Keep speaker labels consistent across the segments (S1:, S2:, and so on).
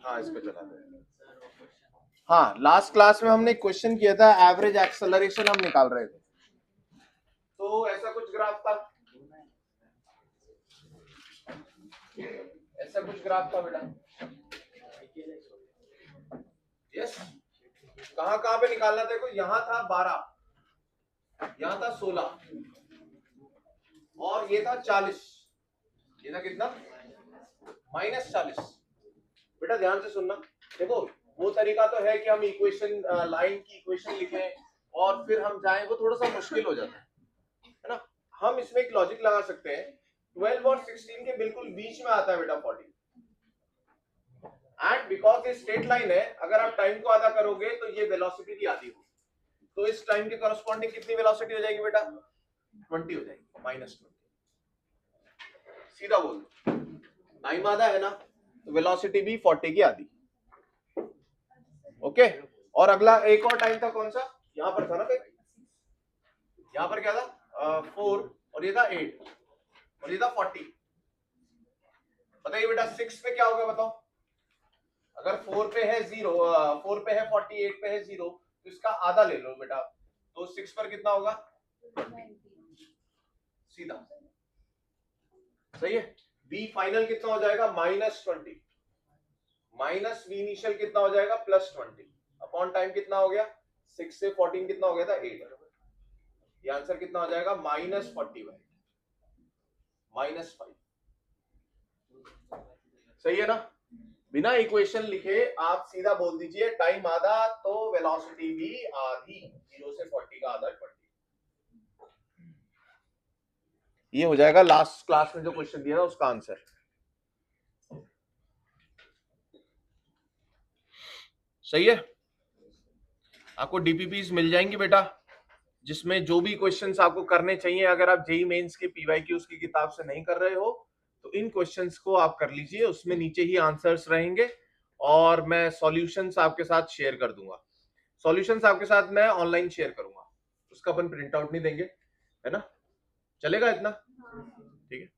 S1: हाँ इस पे चला दे। हाँ लास्ट क्लास में हमने क्वेश्चन किया था, एवरेज एक्सेलरेशन हम निकाल रहे थे। तो ऐसा कुछ ग्राफ था, ऐसा कुछ ग्राफ था बेटा। यस, कहाँ कहाँ पे निकालना? देखो यहाँ था 12, यहाँ था 16 और ये था 40। ये था कितना? -40। बेटा ध्यान से सुनना। देखो वो तरीका तो है कि हम इक्वेशन लाइन की इक्वेशन लिखें और फिर हम जाएं, वो थोड़ा सा मुश्किल हो जाता है ना। हम इसमें एक लॉजिक लगा सकते हैं, 12 और 16 के बिल्कुल बीच में आता है बेटा 40। एंड बिकॉज ये स्ट्रेट लाइन है, अगर आप टाइम को आधा करोगे तो ये वेलोसिटी भी आधी होगी। तो इस टाइम के कॉरस्पॉन्डिंग कितनी वेलोसिटी हो जाएगी बेटा? 20 हो जाएगी, -20। सीधा बोल दो, टाइम आधा है ना, तो वेलोसिटी भी 40 की आधी। ओके। और अगला एक और टाइम था, कौन सा? यहाँ पर था ना, यहाँ पर क्या था? 4 और ये था 8 और ये था 40। बताइए बेटा 6 पे क्या होगा बताओ? अगर 4 पे है 0, 4 पे है 40, 8 पे है 0, तो इसका आधा ले लो बेटा, तो 6 पर कितना होगा? 20। सीधा सही है। v फाइनल कितना हो जाएगा? -20 माइनस v इनिशियल कितना हो जाएगा? +20 अपॉन टाइम कितना हो गया? 6 से 14 कितना हो गया था? 8। ये आंसर कितना हो जाएगा? -40 -5। सही है ना? बिना इक्वेशन लिखे आप सीधा बोल दीजिए टाइम आधा तो वेलोसिटी भी आधी, 0 से 40 का आधा 20। ये हो जाएगा लास्ट क्लास में जो क्वेश्चन दिया था उसका आंसर। सही है। आपको डीपीपीस मिल जाएंगी बेटा, जिसमें जो भी क्वेश्चंस आपको करने चाहिए। अगर आप जेई मेंस के पीवाईक्यूज की किताब से नहीं कर रहे हो तो इन क्वेश्चंस को आप कर लीजिए, उसमें नीचे ही आंसर्स रहेंगे और मैं सॉल्यूशंस आपके साथ शेयर कर दूंगा। सॉल्यूशंस आपके साथ मैं ऑनलाइन शेयर करूंगा, उसका अपन प्रिंट आउट नहीं देंगे, है ना? चलेगा इतना? ठीक है।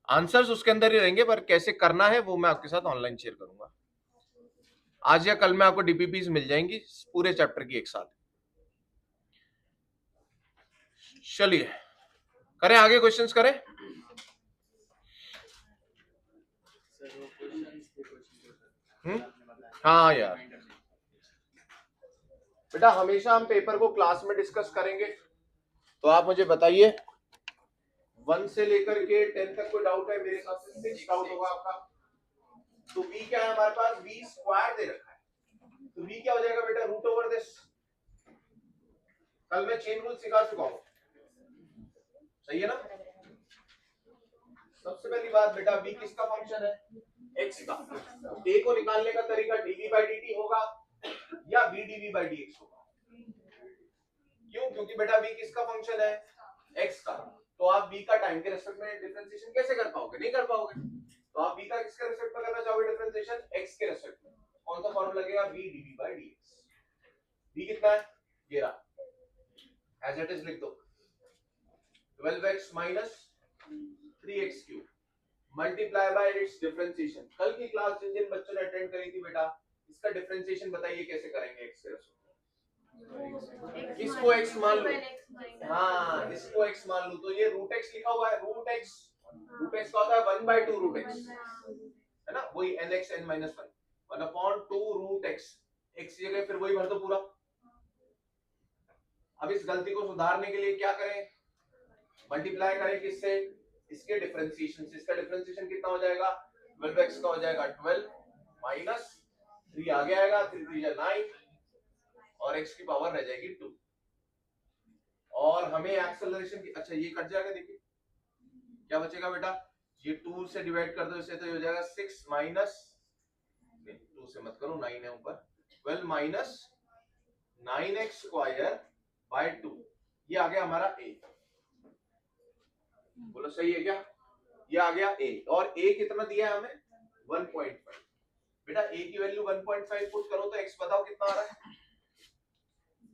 S1: आंसर्स उसके अंदर ही रहेंगे, पर कैसे करना है वो मैं आपके साथ ऑनलाइन शेयर करूंगा। आज या कल में आपको डीपीपीस मिल जाएंगी पूरे चैप्टर की एक साथ। चलिए करें आगे, क्वेश्चंस करें। हाँ यार बेटा, हमेशा हम पेपर को क्लास में डिस्कस करेंगे, तो आप मुझे बताइए 1 से लेकर के 10 तक कोई डाउट है? मेरे हिसाब से 6 डाउट होगा आपका। तो v क्या है हमारे पास? v स्क्वायर दे रखा है, तो v क्या हो जाएगा बेटा? √दिस। कल मैं चेन रूल सिखा चुका हूं, सही है ना? सबसे पहली बात बेटा, v किसका फंक्शन है? x का। a को निकालने का तरीका dv/dt होगा या v dv/dx होगा। क्यों? क्योंकि बेटा v किसका फंक्शन है? x का। तो आप v का टाइम के रेस्पेक्ट में डिफरेंशिएशन कैसे कर पाओगे? नहीं कर पाओगे। तो आप v का किसके रेस्पेक्ट में करना चाहोगे डिफरेंशिएशन? x के रेस्पेक्ट में। कौन सा फॉर्मूला लगेगा? v dv/dx। v कितना है? ये रहा, एज इट इज लिख दो, 12x - 3x cube multiply by it's differentiation. कल की क्लास जिन जिन बच्चों ने अटेंड करी थी बेटा, इसका डिफरेंशिएशन बताइए कैसे करेंगे x के रेस्पेक्ट में। इसको x मान लो, हाँ इसको x मान लो, तो ये √x लिखा हुआ है। √x का होता है 1/2 √x, है ना? वही nx n - 1 1/2 √x। x की जगह फिर वही भर दो पूरा। अब इस गलती को सुधारने के लिए क्या करें? मल्टीप्लाई करें किससे? इसके डिफरेंशिएशन से। इसका डिफरेंशिएशन कितना हो जाएगा? 12x का हो जाएगा 12 माइनस 3 आगे आएगा, 3 3 या 9 और x की पावर रह जाएगी 2। और हमें एक्सेलरेशन की, अच्छा ये कट जाएगा, देखिए क्या बचेगा बेटा? ये 2 से डिवाइड कर दो इसे, तो ये हो जाएगा 6 माइनस, 2 से मत करो 9 है ऊपर, 12 माइनस 9x स्क्वायर बाय 2। ये आ गया हमारा a। बोलो सही है क्या? ये आ गया a, और a कितना दिया है हमें? 1.5। बेटा a की वैल्यू 1.5 पुट करो तो x बताओ कितना आ रहा है?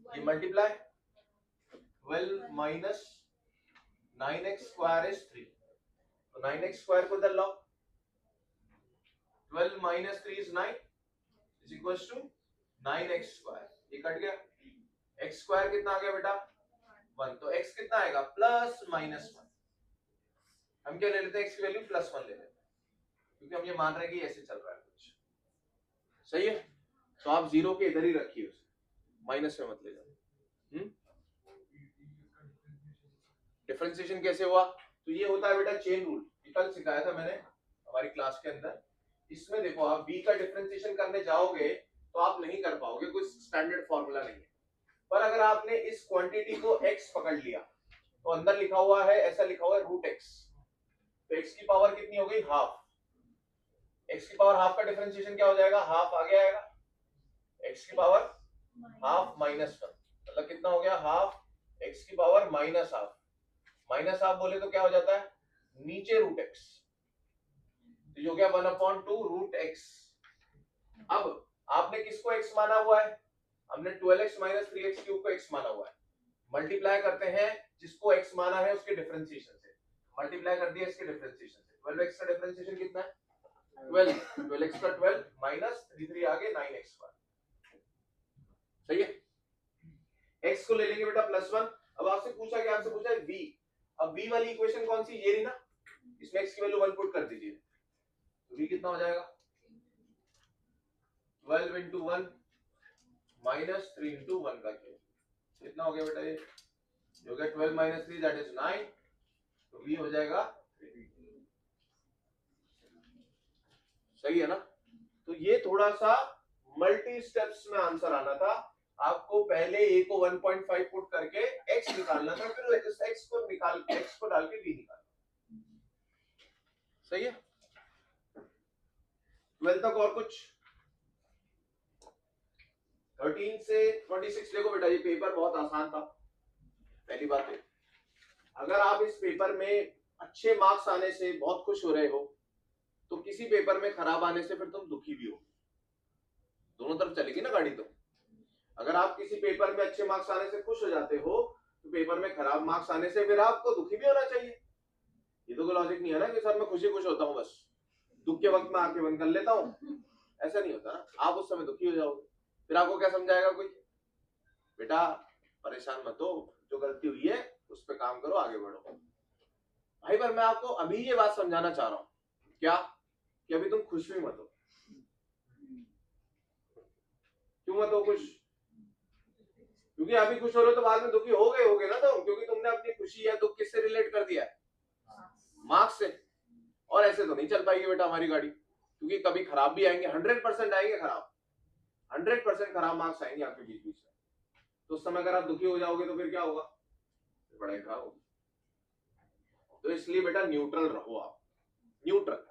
S1: ये multiply 12 minus 9x square is 3, तो 9x स्क्वायर को इधर लाओ, 12 minus 3 is 9, is equals to 9x²। ये कट गया, x² कितना आ गया बेटा 1, तो x कितना आएगा +-1। हम क्या ले लेते हैं, x की वैल्यू +1 ले लेते हैं, क्योंकि हम ये मान रहे हैं कि ऐसे चल रहा है कुछ। सही है, तो आप 0 के इधर ही रखिए, उसे माइनस में मत ले जाओ। डिफरेंशिएशन कैसे हुआ, तो ये होता है बेटा चेन रूल, कल सिखाया था मैंने हमारी क्लास के अंदर। इसमें देखो आप b का डिफरेंशिएशन करने जाओगे तो आप नहीं कर पाओगे, कोई स्टैंडर्ड फॉर्मूला नहीं है। पर अगर आपने इस क्वांटिटी को x पकड़ लिया तो अंदर लिखा हुआ है, ऐसा लिखा हुआ है √x, तो x की पावर कितनी हो गई हाफ। x की पावर हाफ का डिफरेंशिएशन क्या हो जाएगा, हाफ आगे आएगा, x की पावर हाफ -1, मतलब कितना हो गया हाफ x की पावर -हाफ। -हाफ बोले तो क्या हो जाता है नीचे √x, तो ये हो गया 1/2 √x। अब आपने किसको x माना हुआ है, हमने 12x - 3x³ को x माना हुआ है। मल्टीप्लाई करते हैं जिसको x माना है उसके डिफरेंशिएशन से, मल्टीप्लाई कर दिया इसके डिफरेंशिएशन से। 12x का डिफरेंशिएशन कितना है 12, 12x का 12 माइनस 3 आगे 9x²। सही है, x को ले लेंगे बेटा +1। अब आपसे पूछा क्या, आपसे पूछा है v। अब v वाली इक्वेशन कौन सी, ये रही ना, इसमें x की वैल्यू 1 पुट कर दीजिए, तो v कितना हो जाएगा 12 × 1 माइनस 3 × 1 का क्यूब, कितना हो गया बेटा ये हो गया 12 - 3 दैट इज 9, तो v हो जाएगा 3। सही है ना, तो ये थोड़ा सा मल्टी स्टेप्स में आंसर आना था। आपको पहले a को 1.5 पुट करके x निकालना था, फिर इस x को डाल के v निकालना। सही है, 12 तक और कुछ, 13 से 26। देखो बेटा ये पेपर बहुत आसान था। पहली बात है, अगर आप इस पेपर में अच्छे मार्क्स आने से बहुत खुश हो रहे हो, तो किसी पेपर में खराब आने से फिर तुम दुखी भी हो, दोनों तरफ चलेगी ना गाड़ी। तो अगर आप किसी पेपर में अच्छे मार्क्स आने से खुश हो जाते हो, तो पेपर में खराब मार्क्स आने से फिर आपको दुखी भी होना चाहिए। ये तो कोई लॉजिक नहीं है ना कि सर मैं खुश होता हूँ, बस दुख के वक्त में आंखें बंद कर लेता हूँ, ऐसा नहीं होता ना। आप उस समय दुखी हो जाओगे, फिर आपको क्या समझाएगा कोई, बेटा परेशान मत हो, जो गलती हुई है उस पर काम करो, आगे बढ़ो। भाई पर मैं आपको अभी ये बात समझाना चाह रहा हूँ, क्या कि अभी तुम खुश भी मत हो। क्यों मत हो खुश, क्योंकि अभी खुश हो रहे हो तो बाद में दुखी होगे ना तुम, क्योंकि तुमने अपनी खुशी या दुख किससे रिलेट कर दिया है, मार्क्स से। और ऐसे तो नहीं चल पाएगी बेटा हमारी गाड़ी, क्योंकि कभी खराब भी आएंगे, 100% आएंगे खराब, 100% खराब मार्क्स आएंगे आपके बीच में। तो उस समय अगर आप दुखी हो जाओगे तो फिर क्या होगा, पढ़ाई खराब होगी। तो इसलिए बेटा न्यूट्रल रहो, आप न्यूट्रल,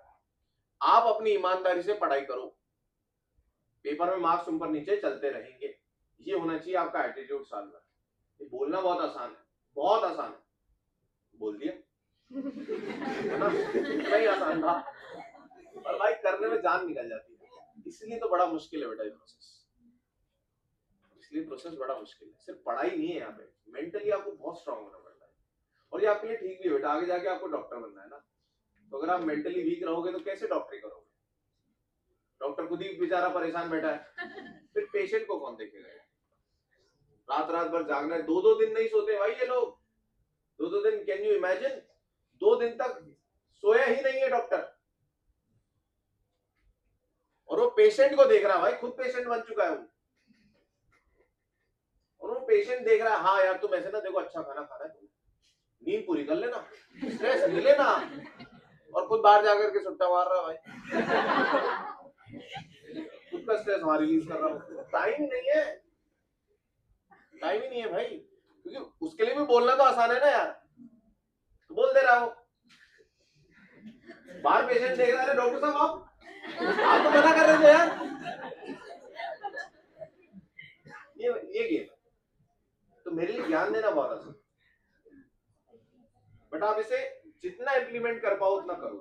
S1: आप अपनी ईमानदारी से पढ़ाई करो, पेपर में मार्क्स ऊपर नीचे चलते रहेंगे, ये होना चाहिए आपका एटीट्यूड साल भर। ये बोलना बहुत आसान है, बहुत आसान है, बोल दिया है ना, नहीं आसान था, और भाई करने में जान निकल जाती है। इसलिए तो बड़ा मुश्किल है बेटा ये प्रोसेस, इसलिए प्रोसेस बड़ा मुश्किल है। सिर्फ पढ़ाई नहीं है, यहाँ पे मेंटली आपको बहुत स्ट्रांग होना पड़ता है, और ये आपके लिए ठीक भी है बेटा, आगे जाके आपको डॉक्टर बनना है ना। तो अगर आप मेंटली वीक रहोगे तो कैसे डॉक्टरी करोगे, डॉक्टर खुद ही बेचारा परेशान बैठा है, फिर पेशेंट को कौन देखेगा। रात भर जागना है, 2 दिन नहीं सोते भाई ये लोग, 2 दिन, कैन यू इमेजिन, 2 दिन तक सोया ही नहीं है डॉक्टर, और वो पेशेंट को देख रहा है, भाई खुद पेशेंट बन चुका है वो, और वो पेशेंट देख रहा है, हाँ यार तुम ऐसे ना देखो, अच्छा खाना खाना है, नींद पूरी कर लेना, स्ट्रेस नहीं लेना, और खुद बाहर जाकर के सुट्टा मार रहा है भाई, खुद का स्ट्रेस वहां रिलीज कर रहा हूँ। टाइम ही नहीं है, टाइम ही नहीं है भाई, क्योंकि उसके लिए भी बोलना तो आसान है ना यार, तो बोल दे रहा हो। बाहर पेशेंट देख रहा है, डॉक्टर साहब आप तो मना कर रहे थे यार, ये गेम, तो मेरे लिए ज्ञान देना बहुत आसान, बट आप इसे जितना इंप्लीमेंट कर पाओ उतना करो।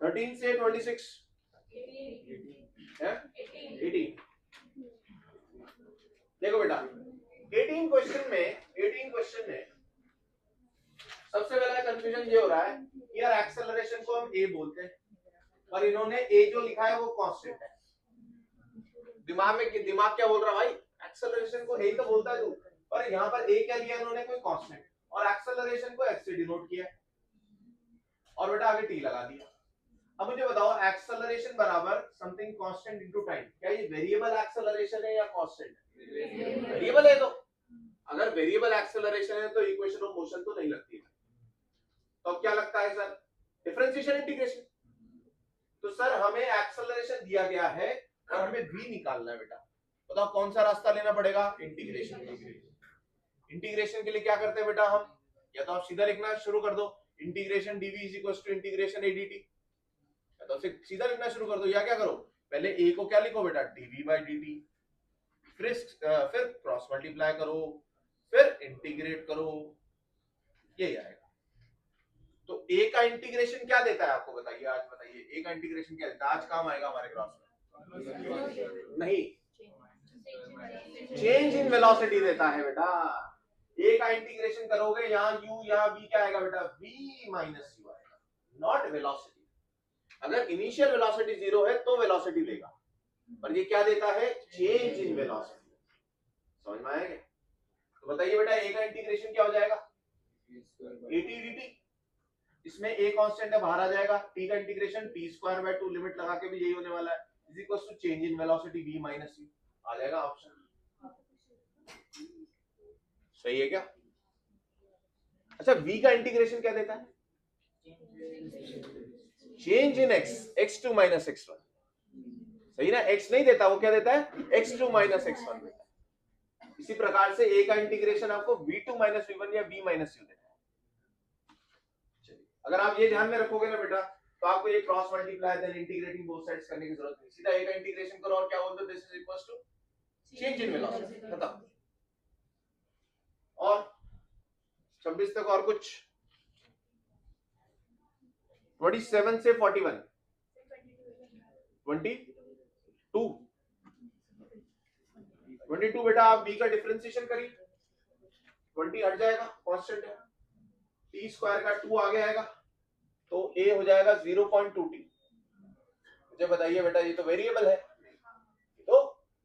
S1: 13 से 26 है 18। देखो बेटा 18 क्वेश्चन में सबसे पहला कंफ्यूजन ये हो रहा है, यार एक्सेलरेशन को हम a बोलते हैं, और इन्होंने a जो लिखा है वो कांस्टेंट है, दिमाग क्या बोल रहा भाई, एक्सेलरेशन को ही तो बोलता है तू, और यहाँ पर ए क्या लिया उन्होंने, कोई कांस्टेंट, और एक्सेलरेशन को एक्स से डिनोट किया और बेटा आगे टी लगा दिया। अब मुझे बताओ एक्सेलरेशन बराबर समथिंग कांस्टेंट इनटू टाइम, क्या ये वेरिएबल एक्सेलरेशन है या कांस्टेंट? वेरिएबल है। तो अगर वेरिएबल एक्सेलरेशन है तो इक्वेशन ऑफ मोशन तो नहीं लगती है, तो अब क्या लगता है सर, डिफरेंशिएशन इंटीग्रेशन। तो सर हमें एक्सेलरेशन दिया गया है और हमें v निकालना है बेटा, बताओ कौन सा रास्ता लेना पड़ेगा, इंटीग्रेशन। इंटीग्रेशन के लिए क्या करते हैं बेटा हम, या तो आप सीधा लिखना शुरू कर दो integration dv is equal to integration adt, या तो सीधा लिखना शुरू कर दो, या क्या करो पहले a को क्या लिखो बेटा dv by dt, फिर क्रॉस मल्टीप्लाई करो, फिर इंटीग्रेट करो, ये आएगा। तो a का इंटीग्रेशन क्या देता है आपको बताइए, आज बताइए a का इंटीग्रेशन क्या देता है, आज काम आएगा हमारे ग्राफ में, नहीं चेंज इन वेलोसिटी देता है बेटा। a का इंटीग्रेशन करोगे यहाँ u यहाँ v क्या आएगा बेटा, v माइनस u आएगा, नॉट वेलोसिटी। अगर इनिशियल वेलोसिटी 0 है तो वेलोसिटी देगा, पर ये क्या देता है, चेंज इन वेलोसिटी। समझ में आएगा? तो बताइए बेटा a का इंटीग्रेशन क्या हो जाएगा, at dt, इसमें a कांस्टेंट है बाहर आ जाएगा, t का integration t square by 2 limit लगा के भी यही होने वाला है, is equal to change in velocity v minus u आ जाएगा ऑप्शन। सही है क्या? अच्छा v का इंटीग्रेशन क्या देता है, change in x, x2 minus x1, सही ना, x नहीं देता, वो क्या देता है, x2 माइनस x1 देता है। इसी प्रकार से a का इंटीग्रेशन आपको v2 माइनस v1 या v माइनस u देता है। अगर आप ये ध्यान में रखोगे ना बेटा, तो आपको ये cross multiply then integrating both sides करने की जरूरत नहीं, सीधा a का इंटीग्रेशन करो और क्या बोल दो, this is equals to change in velocity, खत्म। और 26 तक और कुछ, 27 से 41, 22 बेटा आप b का डिफरेंशिएशन करिए, 20 हट जाएगा, कांस्टेंट है, t स्क्वायर का 2 आगे आएगा, तो a हो जाएगा 0.2t। मुझे बताइए बेटा ये तो वेरिएबल है, तो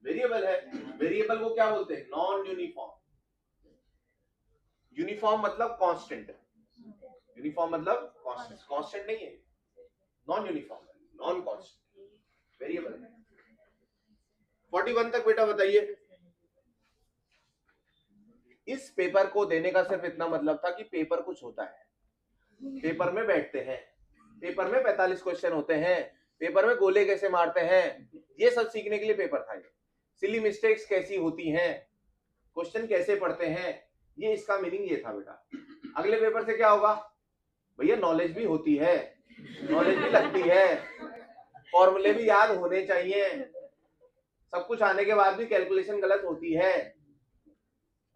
S1: वेरिएबल है, वेरिएबल को क्या बोलते हैं, नॉन यूनिफॉर्म। यूनिफॉर्म मतलब कांस्टेंट है, यूनिफॉर्म मतलब कांस्टेंट, कांस्टेंट नहीं है, non uniform, non constant, variable है। 41 तक बेटा बताइए। इस पेपर को देने का सिर्फ इतना मतलब था कि पेपर कुछ होता है, पेपर में बैठते हैं, पेपर में 45 क्वेश्चन होते हैं, पेपर में गोले कैसे मारते हैं, ये सब सीखने के लिए पेपर था। ये सिली मिस्टेक्स कैसी होती हैं, क्वेश्चन कैसे पढ़ते हैं, ये इसका मीनिंग ये था बेटा। अगले पेपर से क्या होगा भैया, नॉलेज भी होती है, नॉलेज भी लगती है, फॉर्मूले भी याद होने चाहिए, सब कुछ आने के बाद भी कैलकुलेशन गलत होती है,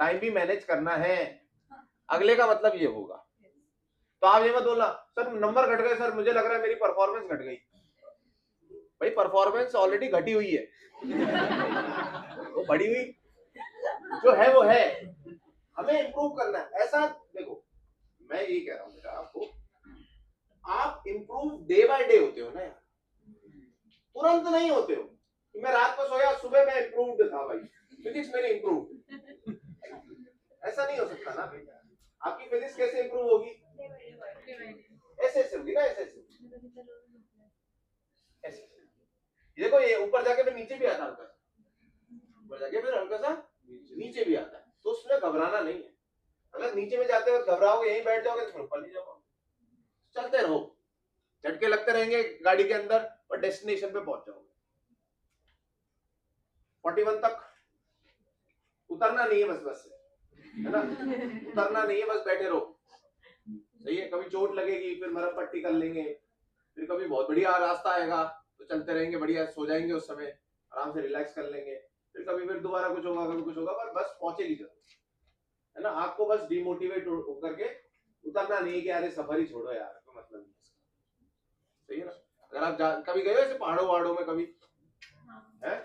S1: टाइम भी मैनेज करना है। अगले का मतलब ये होगा। तो आप ये मत बोलना सर नंबर घट गए, सर मुझे लग रहा है मेरी परफॉर्मेंस घट गई। भाई परफॉर्मेंस ऑलरेडी घटी हुई है, वो बढ़ी हुई जो है वो है, हमें इंप्रूव करना है। ऐसा देखो मैं ये कह रहा हूँ बेटा आपको, आप इंप्रूव डे बाय डे होते हो ना यार, तुरंत नहीं होते हो कि मैं रात को सोया सुबह मैं इंप्रूव्ड था, भाई फिजिक्स मेरी इंप्रूव, ऐसा नहीं हो सकता ना। आपकी फिजिक्स कैसे इंप्रूव होगी, ऐसे ऐसे होगी ना, ऐसे ऐसे देखो ये ऊपर जाके फिर नीचे भी आता है, हल्का सा ऊपर जाके फिर हल्का सा नीचे भी आता है, तो उसमें घबराना नहीं है। अगर नीचे में जाते वक्त घबराओगे यहीं बैठ जाओगे तो ऊपर नहीं जाओगे, चलते रहो, झटके लगते रहेंगे गाड़ी के अंदर और डेस्टिनेशन पे पहुंच जाओगे। 41 तक उतरना नहीं है, बस बस है ना, उतरना नहीं है, बस बैठे रहो। सही है, कभी चोट लगेगी फिर मरहम पट्टी कर लेंगे, फिर कभी बहुत बढ़िया रास्ता आएगा तो चलते रहेंगे, बढ़िया सो जाएंगे, उस समय आराम से रिलैक्स कर लेंगे, फिर कभी फिर दोबारा कुछ होगा, कभी कुछ होगा, पर बस पहुंचेगी जरूर, है ना। आपको बस डिमोटिवेट होकर के उतरना नहीं है कि अरे सफर ही छोड़ो यार, कोई मतलब नहीं। सही है ना। अगर आप कभी गए ऐसे पहाड़ों वहाड़ों में कभी है,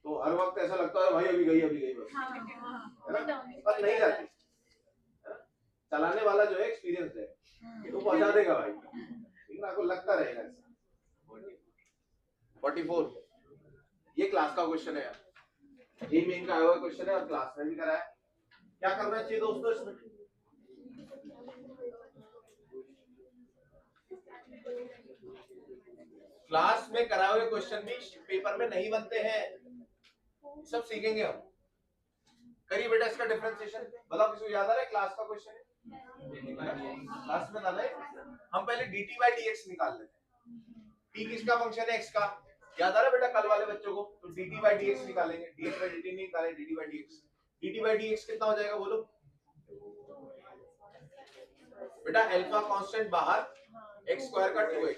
S1: तो हर वक्त ऐसा लगता है भाई अभी गई बस, है ना, पर नहीं जाती। चलाने वाला जो है एक्सपीरियंस है, ये तो पहुंचा देगा भाई, लेकिन आपको लगता रहेगा ऐसा। 44 ये क्लास का क्वेश्चन है यार, ये मेन का आया हुआ क्वेश्चन है और क्लास में भी कराया। क्या करना चाहिए दोस्तों इसमें? क्लास में कराए हुए क्वेश्चन भी पेपर में नहीं बनते हैं, सब सीखेंगे हम। करिए बेटा इसका डिफरेंशिएशन, बताओ किसी को याद आ रहा है? क्लास का क्वेश्चन है, क्लास में डाला है। हम पहले dt by dx निकाल लेते हैं। t किसका फंक्शन है? x का। याद आ रहा है बेटा कल वाले बच्चों को? तो dt by dx निकालेंगे, dx by dt नहीं निकालेंगे, dt by dx। dt by dx कितना हो जाएगा बोलो बेटा? अल्फा कांस्टेंट बाहर, x स्क्वायर का 2x,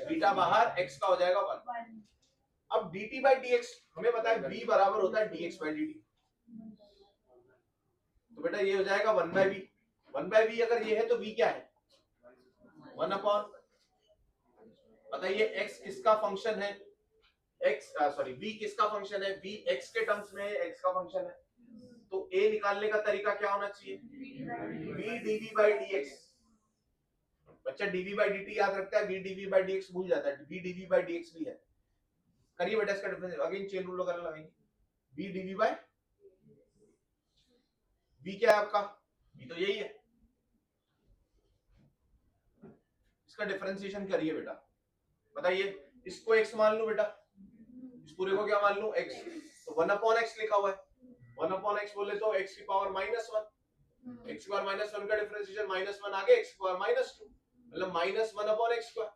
S1: बीटा बाहर, x का हो जाएगा 1। अब dt by dx हमें पता है v बराबर होता है dx by dt, तो बेटा ये हो जाएगा 1 by v। 1 by v अगर ये है तो v क्या है? 1 अपॉन, बताइए x किसका फंक्शन है? v किसका फंक्शन है? v x के टर्म्स में x का फंक्शन है, तो a निकालने का तरीका क्या होना चाहिए? v dv by dx। बच्चा dv by dt याद रखता है, v dv by dx भूल जाता है, v dv by dx भी है। करिए बेटा इसका डिफरेंस, अगेन चेन रूल वगैरह लगाएंगे। v dv by v क्या है आपका? v तो यही है, इसका डिफरेंशिएशन करिए बेटा। बताइए इसको x मान लूं बेटा, इस पूरे को क्या मान लूं? x, तो 1 अपॉन x लिखा हुआ है, 1 अपॉन x बोले तो x की पावर -1, x की पावर -1 का डिफरेंशिएशन -1 आगे x की पावर -2, मतलब -1 अपॉन x स्क्वायर।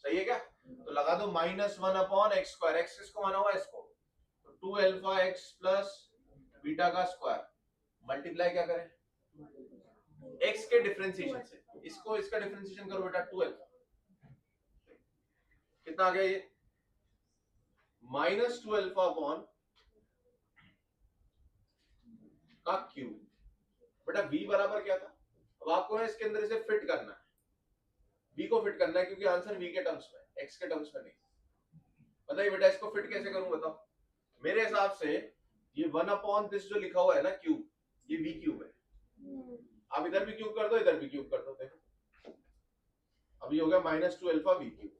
S1: सही है क्या? तो लगा दो -1 अपॉन x स्क्वायर, x किसको माना हुआ है? इसको, तो 2 अल्फा x प्लस बीटा का स्क्वायर मल्टीप्लाई क्या करें? x के डिफरेंशिएशन से, इसको इसका डिफरेंशिएशन करो बेटा, 2 अल्फा कितना आ गया ये? -2 अल्फा अपॉन का क्यूब। बेटा v बराबर क्या था? अब आपको ना इसके अंदर इसे फिट करना है, v को फिट करना है, क्योंकि आंसर v के टर्म्स में, x के टर्म्स में नहीं। बताइए बेटा इसको फिट कैसे करूं बताओ? मेरे हिसाब से ये 1 अपॉन दिस जो लिखा हुआ है ना क्यूब, ये v क्यूब है। आप इधर भी क्यूब कर दो, इधर भी क्यूब कर दो, देखो अभी हो गया -2 अल्फा v क्यूब।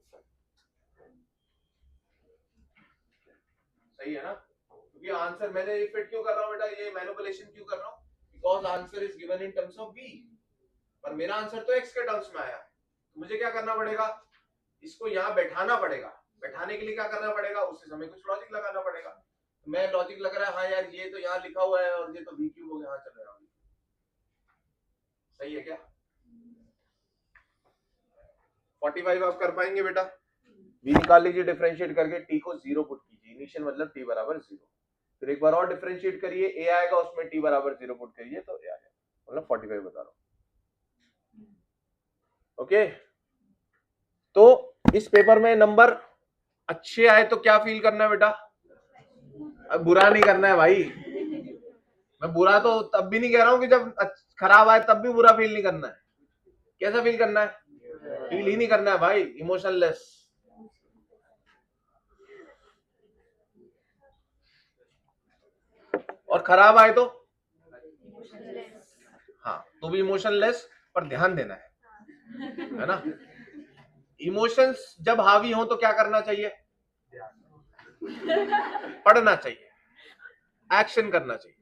S1: सही है ना? क्योंकि आंसर, मैंने ये फिट क्यों कर रहा हूं बेटा, ये मैनिपुलेशन क्यों कर रहा हूं? Because answer is given in terms of v, पर मेरा आंसर तो x के टर्म्स में आया है, तो मुझे क्या करना पड़ेगा? इसको यहाँ बैठाना पड़ेगा। बैठाने के लिए क्या करना पड़ेगा? उसी समय कुछ लॉजिक लगाना पड़ेगा। मैं लॉजिक लग रहा है, हाँ यार ये तो यहाँ लिखा हुआ है और ये तो v क्यूब हो गया, हाँ चल रहा है। सही है क्या? 45 आप कर पाएंगे बेटा? v निकाल लीजिए डिफरेंशिएट करके, t को 0 पुट कीजिए, इनिशियल मतलब t बराबर 0। फिर एक बार और डिफरेंशिएट करिए, a आएगा उसमें t बराबर 0 पुट करिए तो a आ जाएगा, मतलब 45 बता रहा हूं। ओके, तो इस पेपर में नंबर अच्छे आए तो क्या फील करना है बेटा? अब बुरा नहीं करना है भाई, मैं बुरा तो तब भी नहीं कह रहा हूं कि जब खराब आए तब भी बुरा फील नहीं करना है। कैसा फील करना है? फील ही नहीं करना है भाई, इमोशनलेस। और खराब आए तो हाँ, तो भी इमोशनलेस, पर ध्यान देना है ना? इमोशंस जब हावी हो तो क्या करना चाहिए? पढ़ना चाहिए, एक्शन करना चाहिए।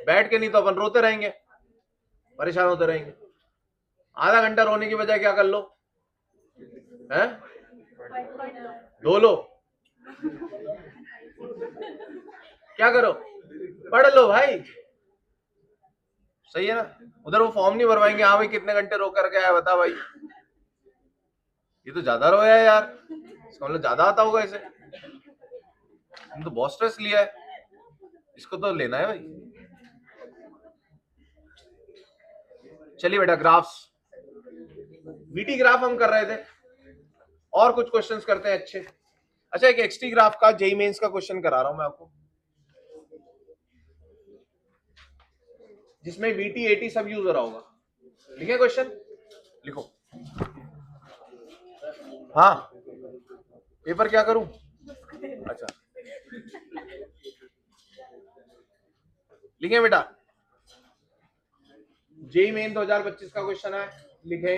S1: बैठ के नहीं तो अपन रोते रहेंगे, परेशान होते रहेंगे। आधा घंटा रोने की बजाय क्या कर लो? हैं? धो लो, क्या करो? पढ़ लो भाई। सही है ना? उधर वो फॉर्म नहीं भरवाएंगे, हाँ भाई कितने घंटे रो करके आया बता भाई, ये तो ज्यादा रोया है यार, इसका मतलब ज्यादा आता होगा इसे, तो बहुत स्ट्रेस लिया है, इसको तो लेना है भाई। चलिए बेटा ग्राफ्स, वीटी ग्राफ हम कर रहे थे, और कुछ क्वेश्चंस करते हैं अच्छे। अच्छा, एक एक्सटी ग्राफ का जेई मेंस का क्वेश्चन करा रहा हूं मैं आपको, जिसमें वीटी एटी सब यूज हो रहा होगा। लिखे क्वेश्चन, लिखो। हाँ, पेपर क्या करूं? अच्छा लिखे बेटा, जेई मेन 2025 का क्वेश्चन है, लिखे।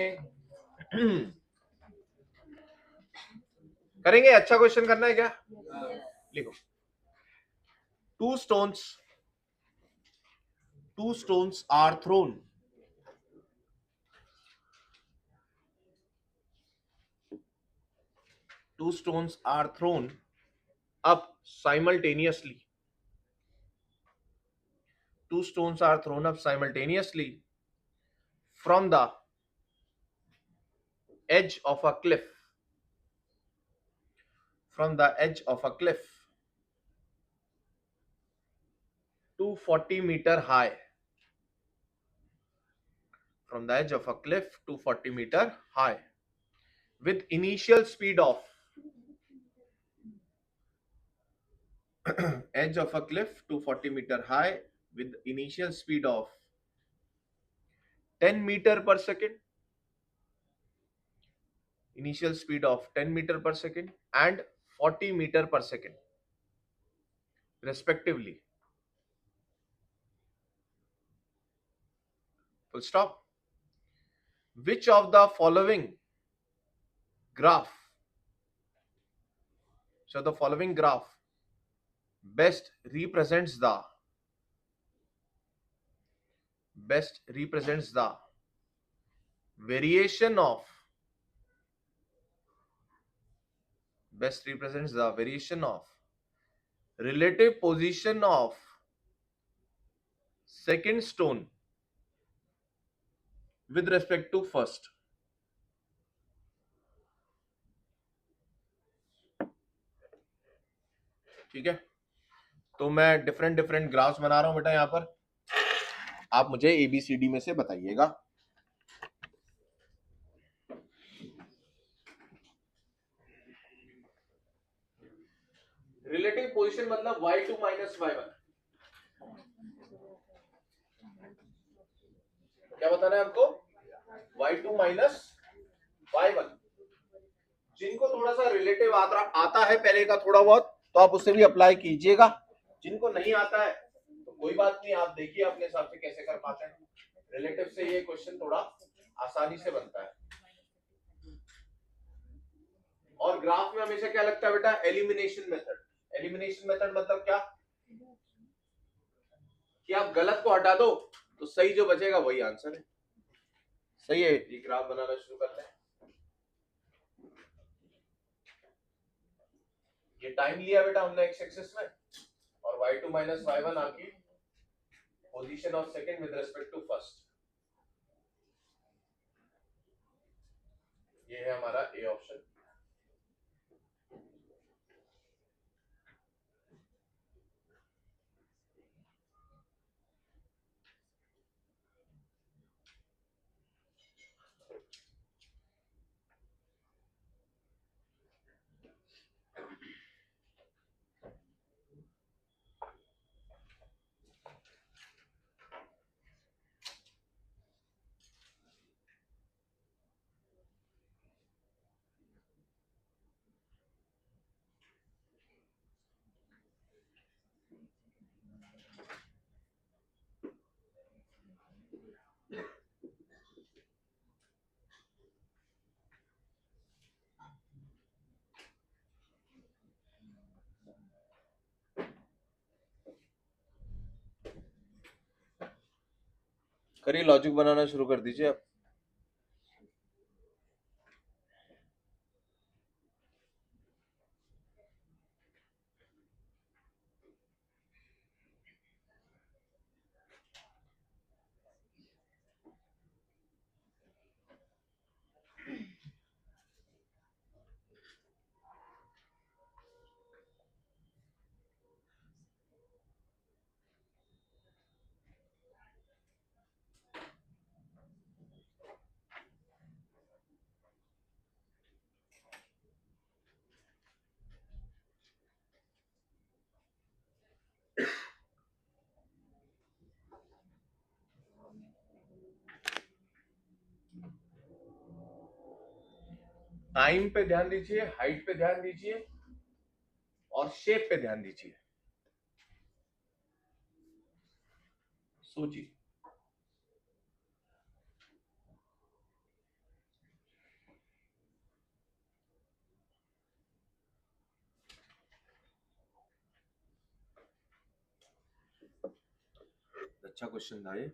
S1: करेंगे? अच्छा क्वेश्चन करना है क्या? लिखो, two stones are thrown, two stones are thrown up simultaneously. Two stones are thrown up simultaneously from the edge of a cliff. From the edge of a cliff, 240-meter high. From the edge of a cliff, 240-meter high, with initial speed of edge of a cliff, 240-meter high, with initial speed of 10 meter per second. Initial speed of 10 meter per second and 40 meter per second, respectively. Full stop. Which of the following graph, so the following graph best represents the variation of relative position of second stone with respect to first. ठीक है, तो मैं different graphs बना रहा हूं बेटा, यहां पर आप मुझे एबीसीडी में से बताइएगा। रिलेटिव पोजीशन मतलब y2 माइनस y1, क्या बताना है हमको? y2 minus y1। जिनको थोड़ा सा रिलेटिव आता है पहले का थोड़ा बहुत, तो आप उससे भी अप्लाई कीजिएगा। जिनको नहीं आता है तो कोई बात नहीं, आप देखिए अपने हिसाब से कैसे कर पाते हैं। रिलेटिव से ये क्वेश्चन थोड़ा आसानी से बनता है। और ग्राफ में हमेशा क्या लगता है बेटा? Elimination method. एलिमिनेशन मेथड मतलब क्या कि आप गलत को हटा दो तो सही जो बचेगा वही आंसर है। सही है, ये ग्राफ बनाना शुरू करते हैं। ये टाइम लिया बेटा हमने एक्स एक्सिस में, और y2 माइनस y1 आपकी position of second with respect to first. ये है हमारा ए ऑप्शन। करिए, लॉजिक बनाना शुरू कर दीजिए आप। टाइम पे ध्यान दीजिए, हाइट पे ध्यान दीजिए और शेप पे ध्यान दीजिए। सोचिए, अच्छा क्वेश्चन था ये।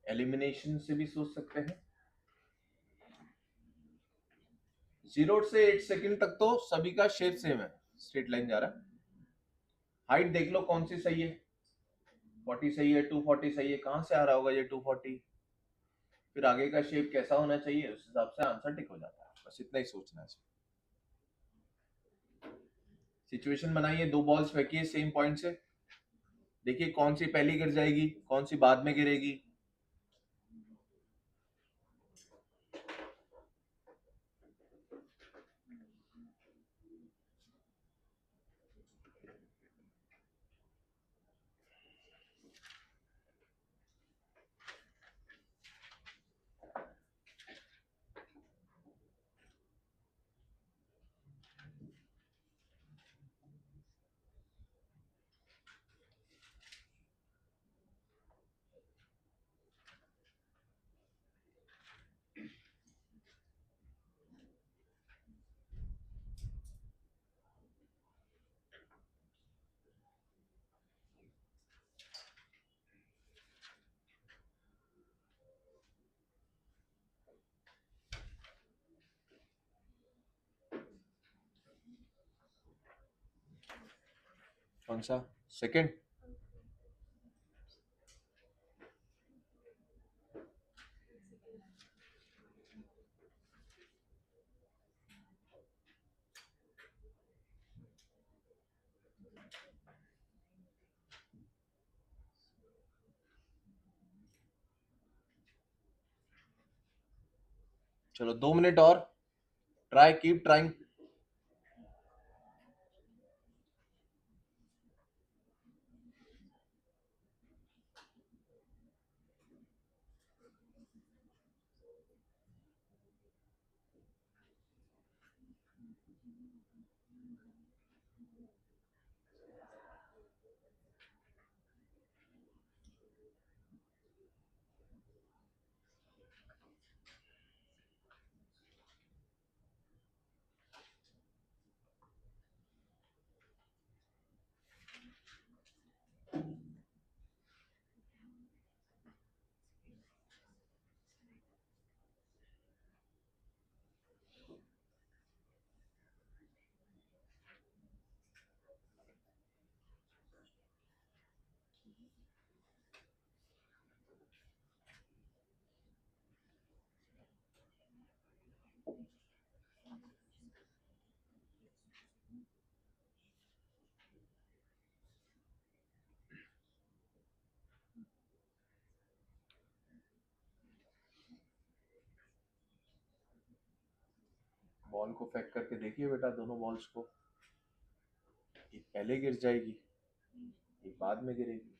S1: एलिमिनेशन से भी सोच सकते हैं। 0 से 8 सेकंड तक तो सभी का शेप सेम है, स्ट्रेट लाइन जा रहा है। हाइट देख लो कौन सी सही है, 40 सही है, 240 सही है, कहां से आ रहा होगा ये 240? फिर आगे का शेप कैसा होना चाहिए, उस हिसाब से आंसर टिक हो जाता है। बस इतना ही सोचना है। सिचुएशन बनाइए, 2 बॉल्स फेंकिए सेम पॉइंट से, देखिए कौन सी पहली गिर जाएगी, कौन सी बाद में गिरेगी। कौन सा सेकंड? चलो 2 मिनट और, ट्राई, कीप ट्राइंग। बॉल को फेंक करके देखिए बेटा, दोनों बॉल्स को, एक पहले गिर जाएगी, एक बाद में गिरेगी।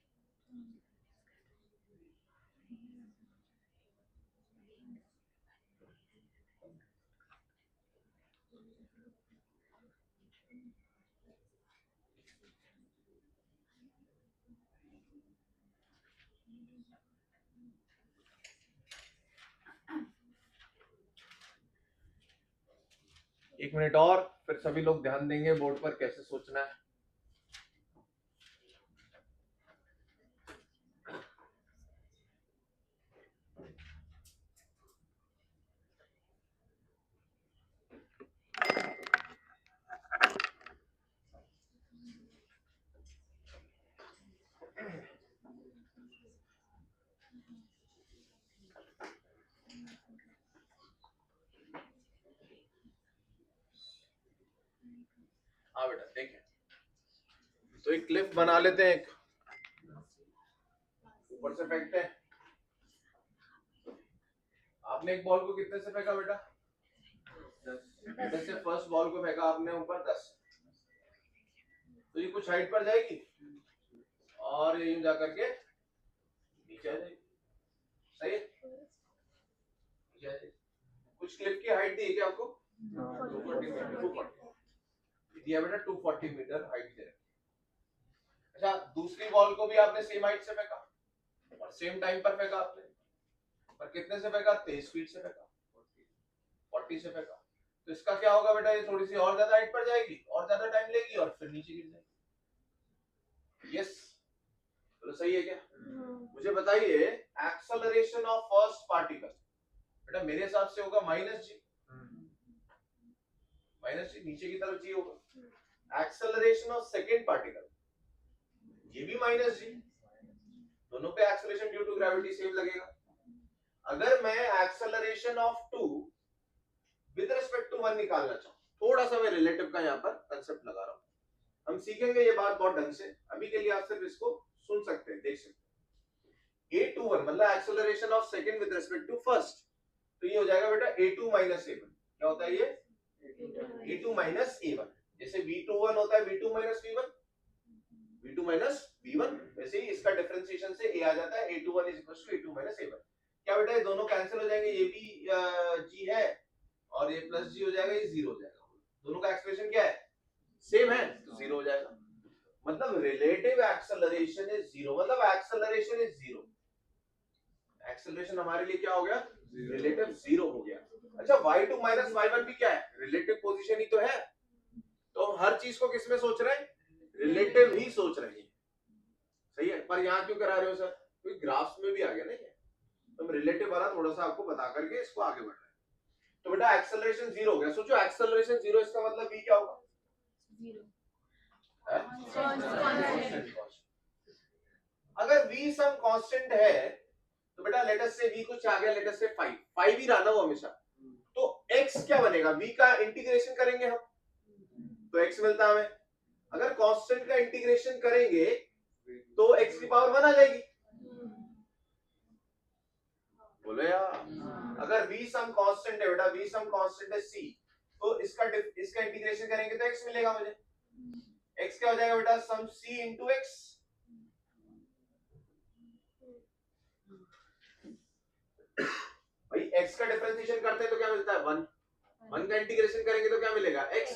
S1: एक मिनट और, फिर सभी लोग ध्यान देंगे बोर्ड पर कैसे सोचना है। तो एक क्लिफ बना लेते हैं, एक ऊपर से फेंकते हैं। आपने एक बॉल को कितने से फेंका बेटा? 10 से फर्स्ट बॉल को फेंका आपने ऊपर 10, तो ये कुछ हाइट पर जाएगी और ये यूं जा करके नीचे आ जाएगी। सही है? कुछ क्लिफ की हाइट दी है क्या आपको? 240 दिया बेटा, 240 मीटर हाइट दे। अच्छा, दूसरी बॉल को भी आपने सेम हाइट से फेंका और सेम टाइम पर फेंका आपने, पर कितने से फेंका? तेज स्पीड से फेंका, 40 से फेंका। तो इसका क्या होगा बेटा? ये थोड़ी सी और ज्यादा हाइट पर जाएगी और ज्यादा टाइम लेगी और फिर नीचे गिर जाएगी। यस, तो सही है क्या? मुझे बताइए, एक्सेलरेशन ऑफ फर्स्ट पार्टिकल बेटा मेरे हिसाब से होगा माइनस जी, नीचे की तरफ जी होगा। एक्सेलरेशन ऑफ सेकेंड पार्टिकल, ये भी माइनस जी, दोनों पे acceleration due to gravity same लगेगा। अगर मैं acceleration of 2 with respect to 1 निकालना चाहूं, थोड़ा सा मैं रिलेटिव का यहाँ पर कंसेप्ट लगा रहा हूं, हम सीखेंगे ये बात बहुत ढंग से, अभी के लिए आप सिर्फ इसको सुन सकते हैं, देख सकते हैं। A21 मतलब acceleration of second with respect to first, तो ये हो जाएगा बेटा A2 माइनस A1। क्या होता है ये? A2 minus A1। जैसे V21 होता है V2 minus V1, V2 minus V1, वैसे ही इसका डिफरेंशिएशन से A आ जाता है A21 is equal to A2 minus A1। क्या बेटा ये दोनों कैंसिल हो जाएंगे, ये भी G है और ये प्लस G हो जाएगा, ये 0 हो जाएगा। दोनों का एक्सप्रेशन क्या है? सेम है, तो 0 हो जाएगा। मतलब रिलेटिव एक्सेलरेशन इज 0, मतलब एक्सेलरेशन इज 0। एक्सेलरेशन हमारे लिए क्या हो गया? रिलेटिव 0 हो गया। अच्छा, y2 माइनस y1 भी क्या है? रिलेटिव पोजीशन ही तो है। तो हम हर चीज को किस में सोच रहे हैं? रिलेटिव ही सोच रहे हैं। सही है, पर यहाँ क्यों करा रहे हो सर? क्योंकि ग्राफ्स में भी आ गया ना ये, तो हम रिलेटिव वाला थोड़ा सा आपको बता करके इसको आगे बढ़ रहे हैं। तो बेटा एक्सेलरेशन 0 हो गया। सोचो एक्सेलरेशन 0, इसका मतलब v क्या होगा? 0। अगर v सम कांस्टेंट है तो बेटा लेट अस से v कुछ आ गया, लेट अस से 5 ही रहा ना वो हमेशा, तो x क्या बनेगा? v का इंटीग्रेशन करेंगे हम तो x मिलता है हमें। अगर कांस्टेंट का इंटीग्रेशन करेंगे तो x की पावर 1 आ जाएगी। बोलो यार, अगर v सम कांस्टेंट है बेटा, v सम कांस्टेंट है c, तो इसका इंटीग्रेशन करेंगे तो x मिलेगा मुझे। x क्या हो जाएगा बेटा? सम c इंटू x। भाई x का डिफरेंशिएशन करते हैं तो क्या मिलता है? 1 का इंटीग्रेशन करेंगे तो क्या मिलेगा? x।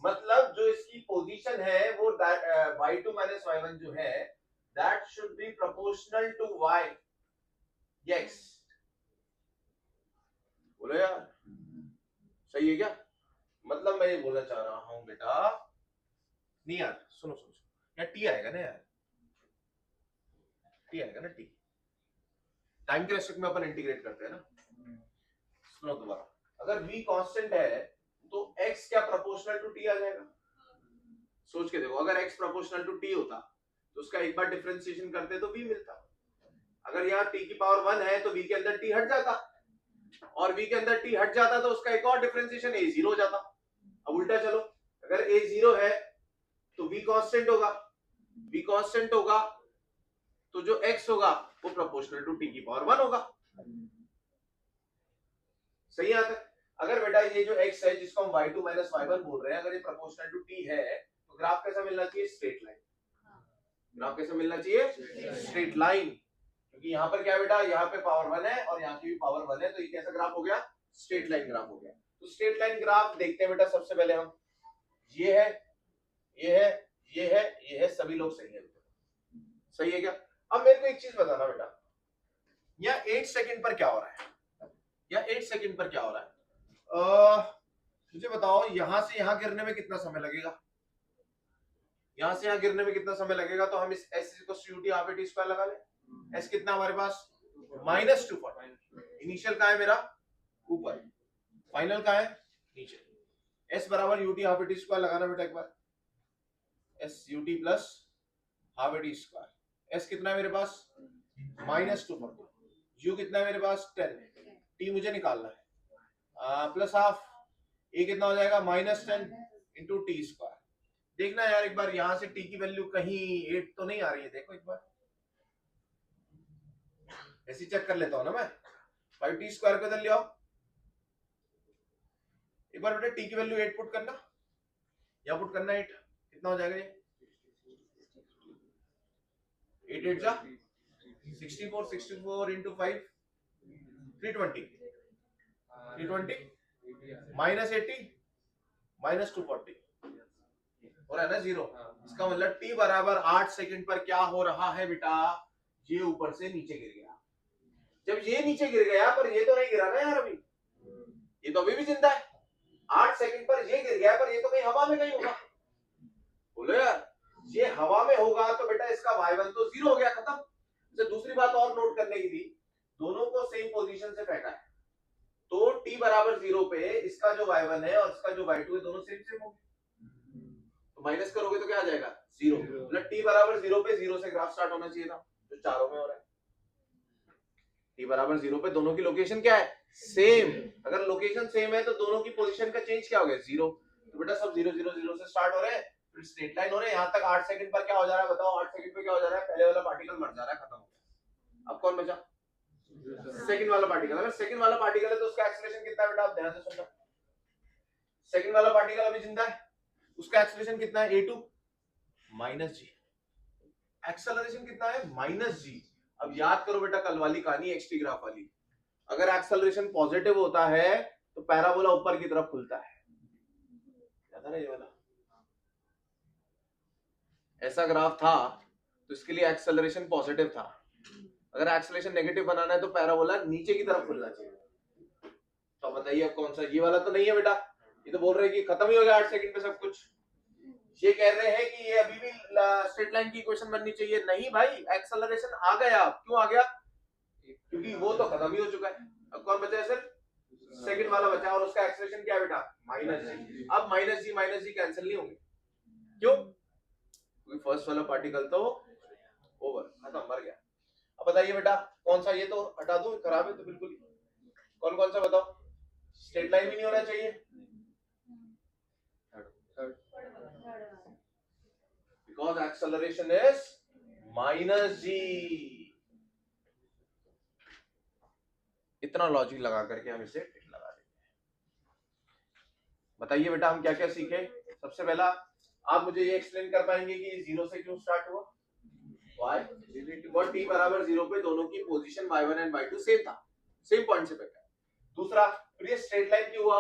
S1: मतलब जो इसकी पोजीशन है वो y2 माइनस y1 जो है that should be proportional to y। x बोलो यार, सही है क्या? मतलब मैं ये बोलना चाह रहा हूं बेटा, नहीं यार सुनो सुनो यार, टी आएगा ना यार, टी आएगा ना, टी टाइम के रेस्पेक्ट में अपन इंटीग्रेट करते हैं ना। सुनो दोबारा, अगर v कांस्टेंट है तो x क्या प्रोपोर्शनल टू t आ जाएगा? सोच के देखो, अगर x प्रोपोर्शनल टू t होता तो उसका एक बार डिफरेंशिएशन करते तो v मिलता। अगर यहाँ t की पावर 1 है तो v के अंदर t हट जाता, और v के अंदर t हट जाता तो उसका एक और डिफरेंशिएशन a 0 हो जाता। अब उल्टा चलो, अगर a 0 है तो v कांस्टेंट होगा, v कांस्टेंट होगा तो जो x होगा वो प्रोपोर्शनल टू t की पावर 1 होगा। सही आता है। अगर बेटा ये जो x है जिसको हम y2 माइनस y1 बोल रहे हैं, अगर ये प्रोपोर्शनल टू t है तो ग्राफ कैसा मिलना चाहिए? Straight line. ग्राफ कैसा मिलना चाहिए? Straight line. क्योंकि यहाँ पर क्या बेटा, यहाँ पे पावर 1 है और यहाँ की भी पावर 1 है, तो ये कैसा ग्राफ हो गया? स्ट्रेट लाइन ग्राफ हो गया। तो स्ट्रेट लाइन ग्राफ देखते हैं बेटा, सबसे पहले हम, ये है, ये है, ये है, ये है, सभी लोग सही है। सही है क्या? अब मेरे को एक चीज बताना बेटा, या 8 सेकंड पर क्या हो रहा है? या 8 सेकंड पर क्या हो रहा है? मुझे बताओ, यहां से यहां गिरने में कितना समय लगेगा? यहां से यहां गिरने में कितना समय लगेगा? तो हम इस s ut half A T square लगा लें। s कितना हमारे पास? -240। इनिशियल कहां है मेरा? ऊपर। फाइनल कहां है? नीचे। s बराबर ut half A T square लगाना बेटा एक बार, s ut plus half A T square. s कितना है मेरे पास? -240। u कितना है मेरे पास? 10। t मुझे निकालना है, प्लस हाफ, a कितना हो जाएगा? -10 इंटू टी स्क्वायर। देखना यार एक बार, यहां से टी की वैल्यू कहीं 8 तो नहीं आ रही है, देखो एक बार, ऐसे चेक कर लेता हूं ना मैं। 5t² को इधर ले आओ एक बार बेटा, टी की वैल्यू 8 पुट करना, या पुट करना 8, कितना हो जाएगा ये? 8 8 जा 64, 64 इंटू 5 320, 320 माइनस 80 माइनस 240 हो रहा है ना 0। इसका मतलब t बराबर 8 सेकंड पर क्या हो रहा है बेटा, ये ऊपर से नीचे गिर गया। जब ये नीचे गिर गया, पर ये तो नहीं गिरा ना यार अभी, ये तो अभी भी जिंदा है। 8 सेकंड पर ये गिर गया, पर ये तो कहीं हवा में कहीं होगा, बोलो यार। ये हवा में होगा तो बेटा इसका y1 तो 0 हो गया, खत्म। तो दूसरी बात और नोट करने की थी, दोनों को सेम पोजीशन से फेंका है, तो t बराबर 0 पे इसका जो y1 है और इसका जो y2 है दोनों सेम सेम होंगे, तो माइनस करोगे तो क्या आ जाएगा 0। मतलब t बराबर 0 पे 0 से ग्राफ स्टार्ट होना चाहिए था, जो चारों में हो रहा है। t बराबर 0 पे दोनों की लोकेशन क्या है, सेम। अगर लोकेशन सेम है तो दोनों की पोजीशन का चेंज क्या हो गया 0। तो बेटा सब 0 0 0 से स्टार्ट हो रहे हैं, फिर स्ट्रेट लाइन हो रहे हैं, यहां तक 8 सेकंड पर क्या हो जा रहा है बताओ, 8 सेकंड पे क्या हो जा रहा है, पहले वाला पार्टिकल मर जा रहा है, खत्म हो गया। अब कौन बचा, सेकंड वाला पार्टिकल। अगर सेकंड वाला पार्टिकल है तो उसका एक्सीलरेशन कितना है बेटा, आप ध्यान से सुनना। सेकंड वाला पार्टिकल अभी जिंदा है, उसका एक्सीलरेशन कितना है a2 माइनस g, एक्सेलरेशन कितना है माइनस g। अब याद करो बेटा कल वाली कहानी एक्सटी ग्राफ वाली, अगर एक्सेलरेशन पॉजिटिव होता है तो पैराबोला ऊपर की तरफ खुलता है, याद है ये वाला, ऐसा ग्राफ था तो इसके लिए एक्सेलरेशन पॉजिटिव था। अगर एक्सेलरेशन नेगेटिव बनाना है तो पैराबोला नीचे की तरफ खुलना चाहिए। तो बताइए अब कौन सा, ये वाला तो नहीं है बेटा, ये तो बोल रहे हैं कि खत्म ही हो गया 8 सेकंड पे सब कुछ। ये कह रहे हैं कि ये अभी भी स्ट्रेट लाइन की इक्वेशन बननी चाहिए, नहीं भाई एक्सेलरेशन आ गया, क्यों आ गया, क्योंकि वो तो खत्म ही हो चुका है। अब कौन बचा है सर, सेकंड वाला बचा, और उसका एक्सेलरेशन क्या है बेटा माइनस जी। अब माइनस जी कैंसिल नहीं होंगे, क्यों, क्योंकि फर्स्ट वाला पार्टिकल तो ओवर, खत्म, मर गया। अब बताइए बेटा कौन सा, ये तो हटा दूं, खराब है तो बिल्कुल ही, कौन कौन सा बताओ, स्ट्रेट लाइन भी नहीं होना चाहिए, बिकॉज एक्सेलरेशन इज माइनस जी। इतना लॉजिक लगा करके हम इसे टिक लगा देंगे। बताइए बेटा हम क्या क्या सीखे। सबसे पहला आप मुझे ये एक्सप्लेन कर पाएंगे कि 0 से क्यों स्टार्ट हुआ, y और t बराबर 0 पे दोनों की position y1 and y2 same था, सेम पॉइंट से फेंका। दूसरा, फिर ये स्ट्रेट लाइन क्यों हुआ,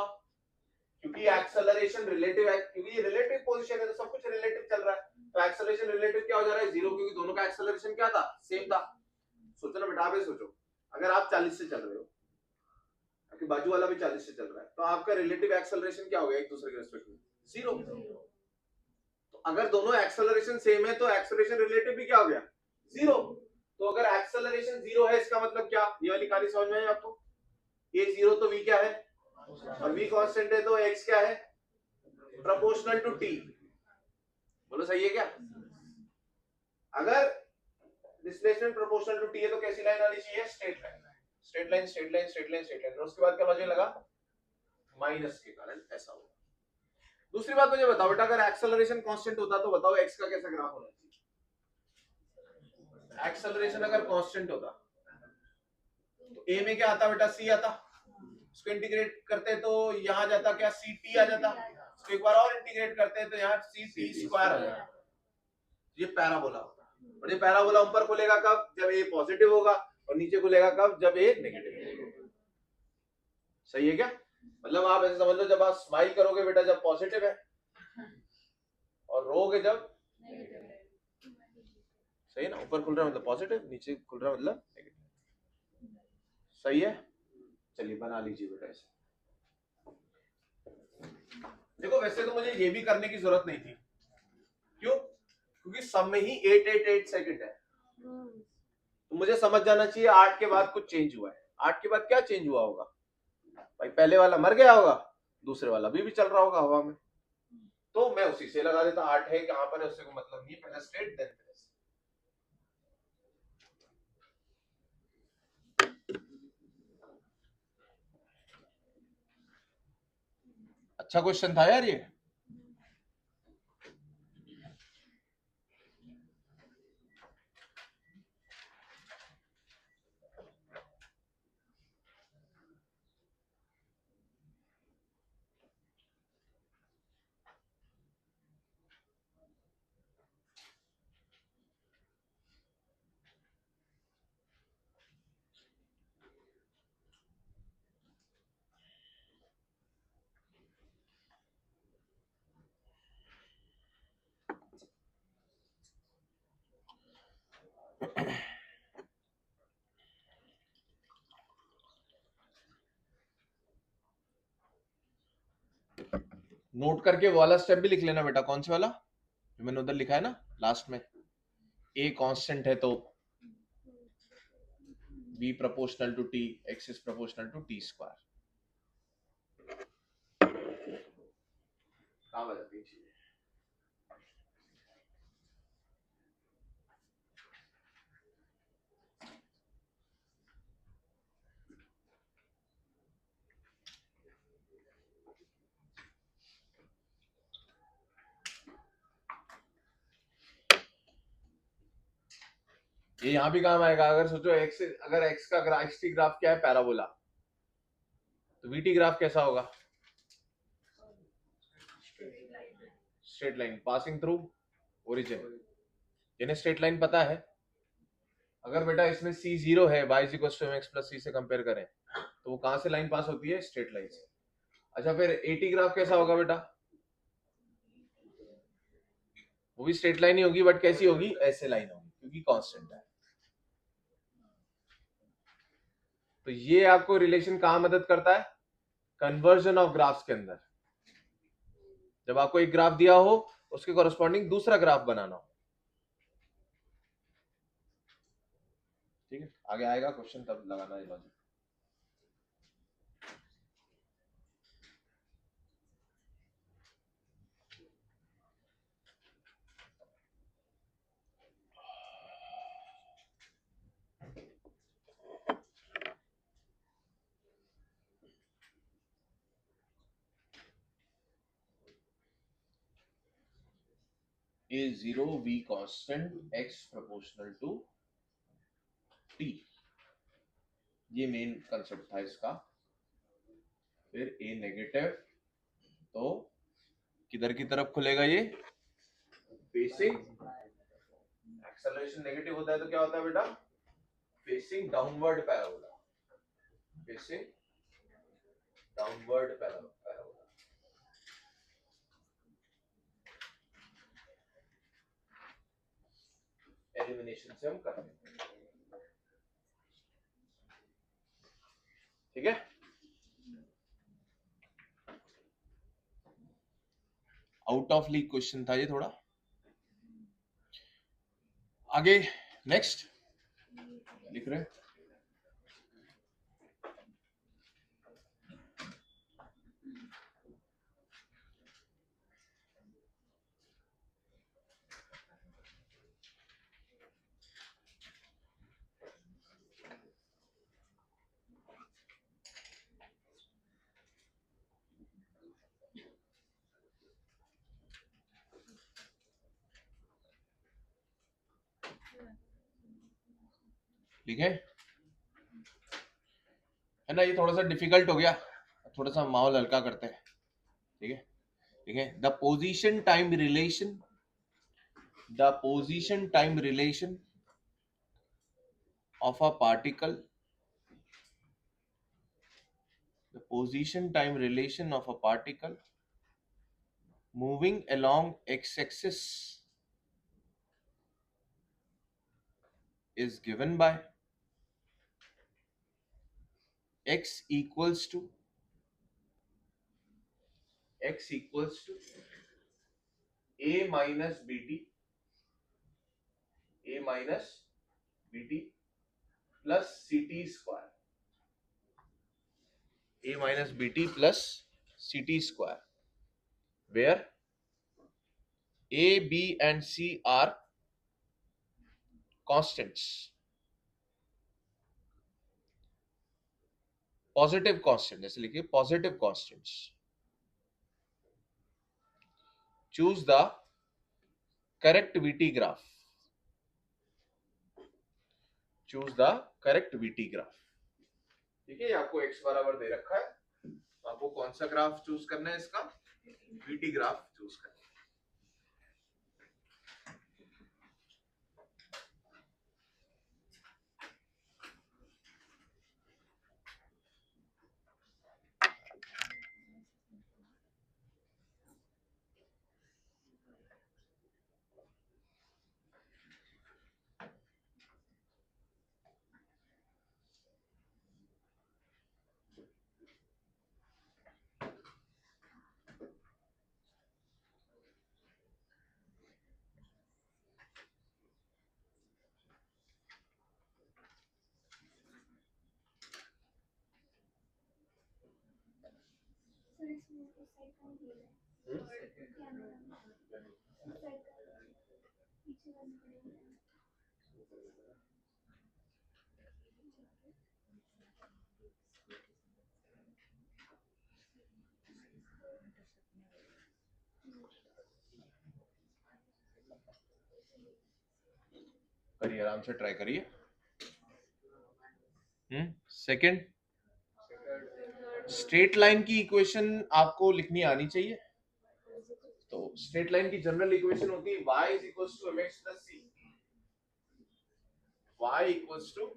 S1: क्योंकि एक्सेलरेशन रिलेटिव है, क्योंकि ये रिलेटिव पोजीशन है तो सब कुछ रिलेटिव चल रहा है, तो एक्सेलरेशन रिलेटिव क्या हो जा रहा है 0, क्योंकि दोनों का एक्सेलरेशन क्या था, सेम था। सोचो ना बेटा, आप ये सोचो, अगर आप 40 से चल रहे हो, आपके बाजू वाला भी 40 से चल रहा है, तो आपका रिलेटिव एक्सेलरेशन क्या हो गया एक दूसरे के रिस्पेक्ट में 0। तो अगर दोनों एक्सेलरेशन सेम है तो एक्सेलरेशन रिलेटिव भी क्या हो गया 0। तो अगर एक्सेलरेशन 0 है इसका मतलब क्या, ये वाली कहानी समझ में आई आपको, ये 0 तो v क्या है, और v कांस्टेंट है तो x क्या है, प्रोपोर्शनल टू t। बोलो सही है क्या, अगर डिस्प्लेसमेंट प्रोपोर्शनल टू t है तो कैसी लाइन आनी चाहिए, straight line, straight line straight line straight line straight line, और उसके बाद क्या लॉजिक लगा, माइनस के कारण ऐसा होगा। दूसरी बात मुझे बताओ बेटा, अगर एक्सेलरेशन कांस्टेंट होता तो बताओ x का कैसा ग्राफ होना चाहिए, एक्सेलरेशन अगर कांस्टेंट होता तो a में क्या आता बेटा, c आता, उसको इंटीग्रेट करते तो यहां जाता क्या, ct आ जाता, इसको एक बार और इंटीग्रेट करते तो यहाँ ct² आ जाता, ये पैराबोला होता। और ये पैराबोला ऊपर खुलेगा कब, जब a पॉजिटिव होगा, और नीचे खुलेगा कब, जब a नेगेटिव होगा। सही है क्या, मतलब आप ऐसे समझ लो, जब आप स्माइल करोगे बेटा जब पॉजिटिव है, और रोगे जब सही है ना, ऊपर खुल रहा है मतलब पॉजिटिव, नीचे खुल रहा है मतलब नेगेटिव। सही है, चलिए बना लीजिए बेटा ऐसे। देखो वैसे तो मुझे ये भी करने की जरूरत नहीं थी, क्यों, क्योंकि सब में ही 8 सेकंड है, तो मुझे समझ जाना चाहिए 8 के बाद कुछ चेंज हुआ है। 8 के बाद क्या चेंज हुआ होगा भाई, पहले वाला मर गया होगा, दूसरे वाला भी चल रहा होगा हवा में, तो मैं उसी से लगा देता, 8 है कहां पर है उससे कोई मतलब नहीं, पहले स्ट्रेट देन फिनिश। अच्छा क्वेश्चन था यार ये। नोट करके वो वाला स्टेप भी लिख लेना बेटा, कौन से वाला जो मैंने उधर लिखा है ना लास्ट में, ए कांस्टेंट है तो v proportional to t, x is proportional to t square. कहाँ बजाती है चीजें? ये यहाँ भी काम आएगा। अगर सोचो x, अगर x का x t ग्राफ क्या है, पैराबोला, तो vt ग्राफ कैसा होगा? Straight line passing through origin, जिन्हें स्ट्रेट लाइन पता है। अगर बेटा इसमें c 0 है, y is equal to mx plus c से कंपेयर करें, तो वो कहां से लाइन पास होती है? स्ट्रेट लाइन से। अच्छा, फिर at ग्राफ कैसा होगा बेटा? वो भी स्ट्रेट लाइन ही होगी, बट कैसी होगी? ऐसे लाइन होगी, क्योंकि कांस्टेंट है। तो ये आपको रिलेशन कहां मदद करता है? कन्वर्जन ऑफ ग्राफ्स के अंदर। जब आपको एक ग्राफ दिया हो, उसके कॉरेस्पॉन्डिंग दूसरा ग्राफ बनाना हो। ठीक है, आगे आएगा क्वेश्चन, तब लगाना है logic. A0 V constant x proportional to t, ये मेन कंसेप्ट था इसका। फिर A नेगेटिव, तो किधर की तरफ खुलेगा ये? फेसिंग, एक्सेलरेशन नेगेटिव होता है तो क्या होता है बेटा? Facing downward parabola, facing downward parabola. Elimination से हम कर रहे हैं, ठीक है। आउट ऑफ लीग क्वेश्चन था ये थोड़ा। आगे नेक्स्ट लिख रहे हैं, लिखे है ना। ये थोड़ा सा डिफिकल्ट हो गया, थोड़ा सा माहौल हल्का करते हैं, ठीक है। ठीक है, the position time relation, the position time relation of a particle, the position time relation of a particle moving along x-axis is given by x equals to a minus bt, a minus bt plus ct square, a minus bt plus ct square, where a, b and c are constants, positive constant, जैसे लिखिए positive constants. Choose the correct VT graph, choose the correct VT graph. ठीक है, आपको x बराबर दे रखा है, तो आपको कौन सा ग्राफ चूज करना है? इसका वीटी ग्राफ चूज करना है। करिए, आराम से ट्राई करिए। सेकंड, स्ट्रेट लाइन की इक्वेशन आपको लिखनी आनी चाहिए। तो स्ट्रेट लाइन की जनरल इक्वेशन होती है y is equals to mx plus c। y equals to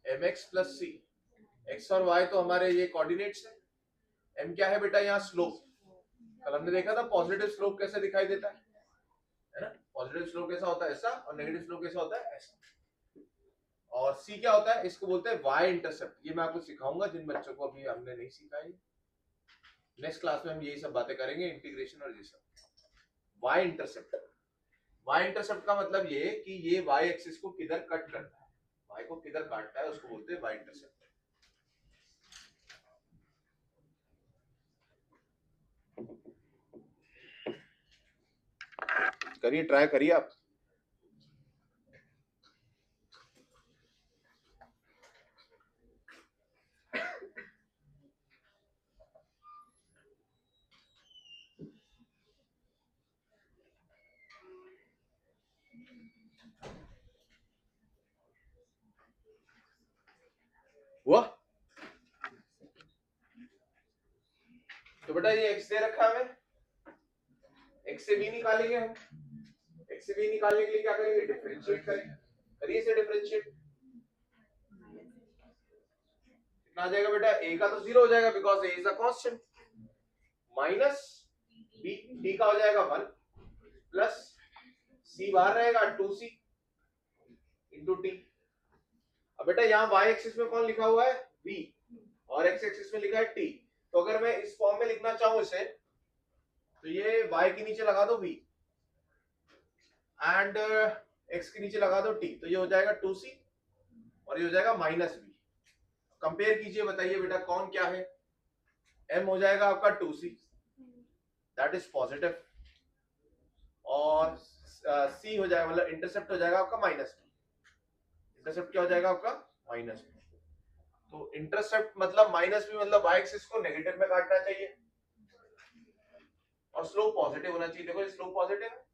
S1: mx plus c। x और y तो हमारे ये कोऑर्डिनेट्स है। m क्या है बेटा? यहाँ स्लोप। कल हमने देखा था पॉजिटिव स्लोप कैसे दिखाई देता है ना? पॉजिटिव स्लोप कैसा होता है? ऐसा। और नेगेटिव स्लोप कैसा होता है? ऐसा। और c क्या होता है? इसको बोलते हैं y इंटरसेप्ट। ये मैं आपको सिखाऊंगा जिन बच्चों को अभी हमने नहीं सीखा है। नेक्स्ट क्लास में हम यही सब बातें करेंगे, इंटीग्रेशन और ये सब। y intercept. y इंटरसेप्ट का मतलब ये कि ये y एक्सिस को किधर कट करता है, y को किधर काटता है, उसको बोलते हैं y इंटरसेप्ट। करिए, ट्राई करिए आप। हुआ? तो बेटा ये x दे रखा है हमें, x से b निकालेंगे हम। x से b निकालने के लिए क्या करेंगे? डिफरेंशिएट करेंगे। करिए इसे डिफरेंशिएट। कितना आ जाएगा बेटा? a का तो 0 हो जाएगा because a is a constant, minus b, d का हो जाएगा 1 प्लस c बाहर रहेगा 2c इंटू t। अब बेटा यहाँ y एक्सिस में कौन लिखा हुआ है? v, और x एक्सिस में लिखा है t। तो अगर मैं इस फॉर्म में लिखना चाहूं इसे, तो ये y के नीचे लगा दो v एंड x के नीचे लगा दो t, तो ये हो जाएगा 2c और ये हो जाएगा माइनस b। कंपेयर कीजिए, बताइए बेटा कौन क्या है? m हो जाएगा आपका 2c, दैट इज पॉजिटिव, और c हो जाएगा, मतलब इंटरसेप्ट हो जाएगा आपका माइनस b। इंटरसेप्ट क्या हो जाएगा आपका? Minus b। तो इंटरसेप्ट मतलब माइनस b, मतलब y एक्सिस को नेगेटिव में काटना चाहिए और स्लोप पॉजिटिव होना चाहिए। देखो स्लोप पॉजिटिव है,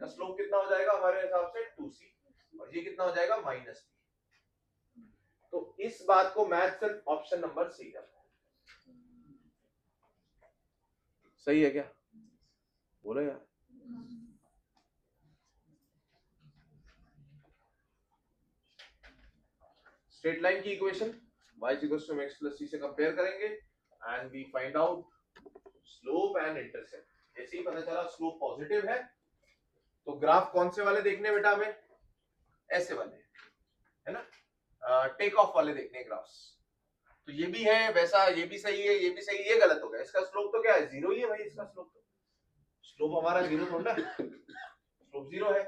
S1: का स्लोप कितना हो जाएगा हमारे हिसाब से? 2c, और ये कितना हो जाएगा? Minus b। तो इस बात को मैथ सिर्फ ऑप्शन नंबर सी करता है। सही है क्या? बोलो यार। स्ट्रेट लाइन की equation y equals to mx plus c से कंपेयर करेंगे and we find out slope and intercept. जैसे ही पता चला स्लोप पॉजिटिव है, तो ग्राफ कौन से वाले देखने बेटा हमें? ऐसे वाले, है ना? टेक ऑफ वाले देखने ग्राफ्स। तो ये भी है वैसा, ये भी सही है, ये भी सही है, ये गलत हो गया। इसका स्लोप तो क्या है? 0 ही है भाई। इसका स्लोप तो, स्लोप हमारा 0 थोड़ा है, स्लोप 0 है।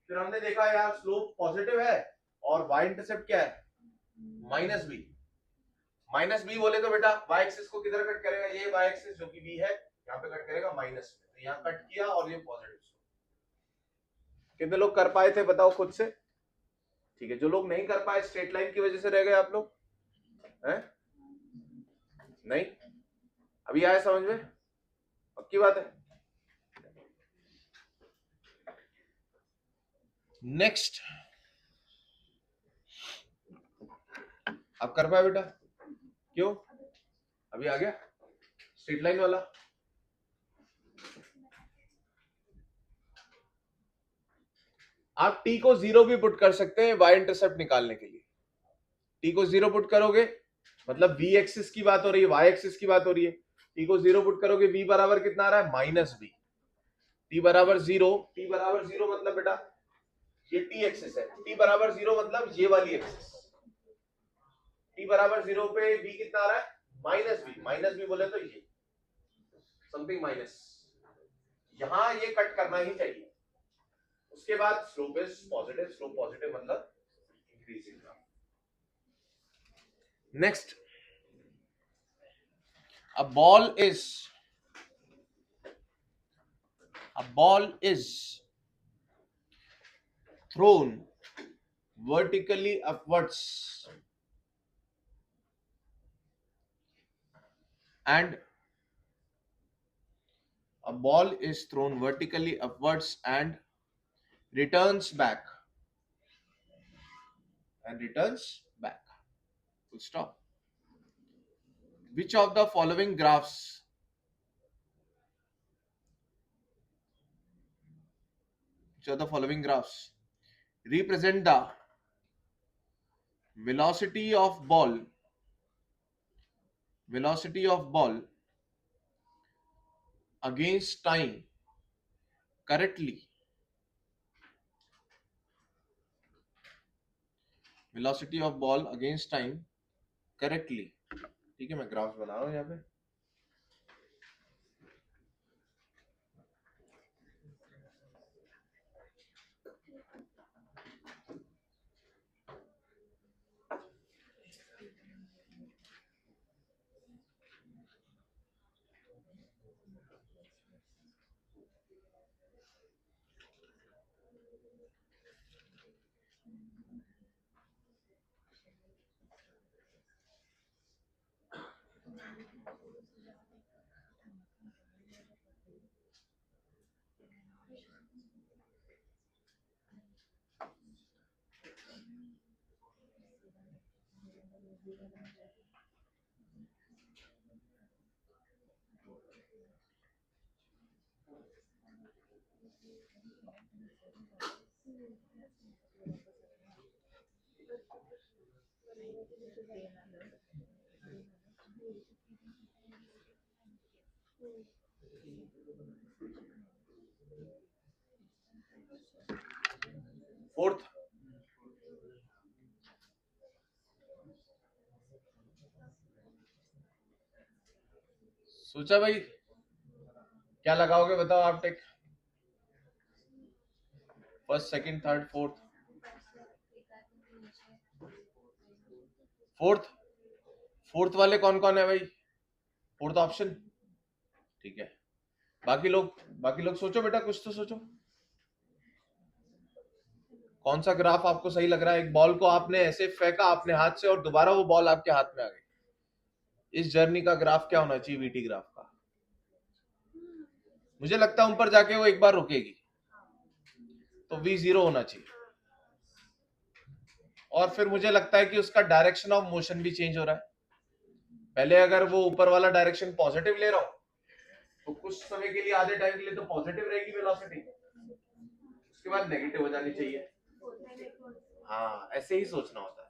S1: फिर हमने देखा यार स्लोप पॉजिटिव है और y इंटरसेप्ट क्या है? Minus b। माइनस b बोले तो बेटा y एक्सिस को किधर कट करेगा? ये y एक्सिस जो कि b है, यहाँ पे कट करेगा माइनस में, तो यहाँ कट किया और ये पॉजिटिव। कितने लोग कर पाए थे बताओ खुद से? ठीक है, जो लोग नहीं कर पाए स्ट्रेट लाइन की वजह से रह गए आप लोग हैं? नहीं? अभी आया समझ में? पक्की बात है? नेक्स्ट, आप कर पाए बेटा? क्यों? अभी आ गया स्ट्रेट लाइन वाला। आप t को 0 भी पुट कर सकते हैं y इंटरसेप्ट निकालने के लिए। t को 0 पुट करोगे मतलब v एक्सिस की बात हो रही है, y एक्सिस की बात हो रही है। t को 0 पुट करोगे, v बराबर कितना आ रहा है? Minus b। t बराबर 0, t बराबर 0 मतलब बेटा ये t एक्सिस है, t बराबर 0 मतलब ये वाली एक्सिस। t बराबर 0 पे v कितना आ रहा है? Minus b। माइनस b बोले तो ये समथिंग माइनस, यहां ये कट करना ही चाहिए। उसके बाद slope is positive, slope positive मतलब increasing. Next, a ball is A ball is thrown vertically upwards and returns back. Full stop. Which of the following graphs represent the velocity of ball against time correctly? Velocity of ball against time correctly. ठीक है, मैं graph बना रहा हूं यहाँ पे. Fourth, सोचा भाई क्या लगाओगे, बताओ आप. Take first, second, third, fourth वाले कौन कौन है भाई? Fourth option. ठीक है, बाकी लोग सोचो बेटा, कुछ तो सोचो. कौन सा ग्राफ आपको सही लग रहा है? एक बॉल को आपने ऐसे फेंका अपने हाथ से और दोबारा वो बॉल आपके हाथ में आ गई. इस जर्नी का ग्राफ क्या होना चाहिए? वीटी ग्राफ का. मुझे लगता है ऊपर जाके वो एक बार रुकेगी, तो v0 होना चाहिए. और फिर मुझे लगता है कि उसका डायरेक्शन ऑफ मोशन भी चेंज हो रहा है. पहले अगर वो ऊपर वाला डायरेक्शन पॉजिटिव ले रहा हूं, तो कुछ समय के लिए, आधे टाइम के लिए तो पॉजिटिव रहेगी वेलोसिटी, उसके बाद नेगेटिव हो जानी चाहिए. हाँ, ऐसे ही सोचना होता है.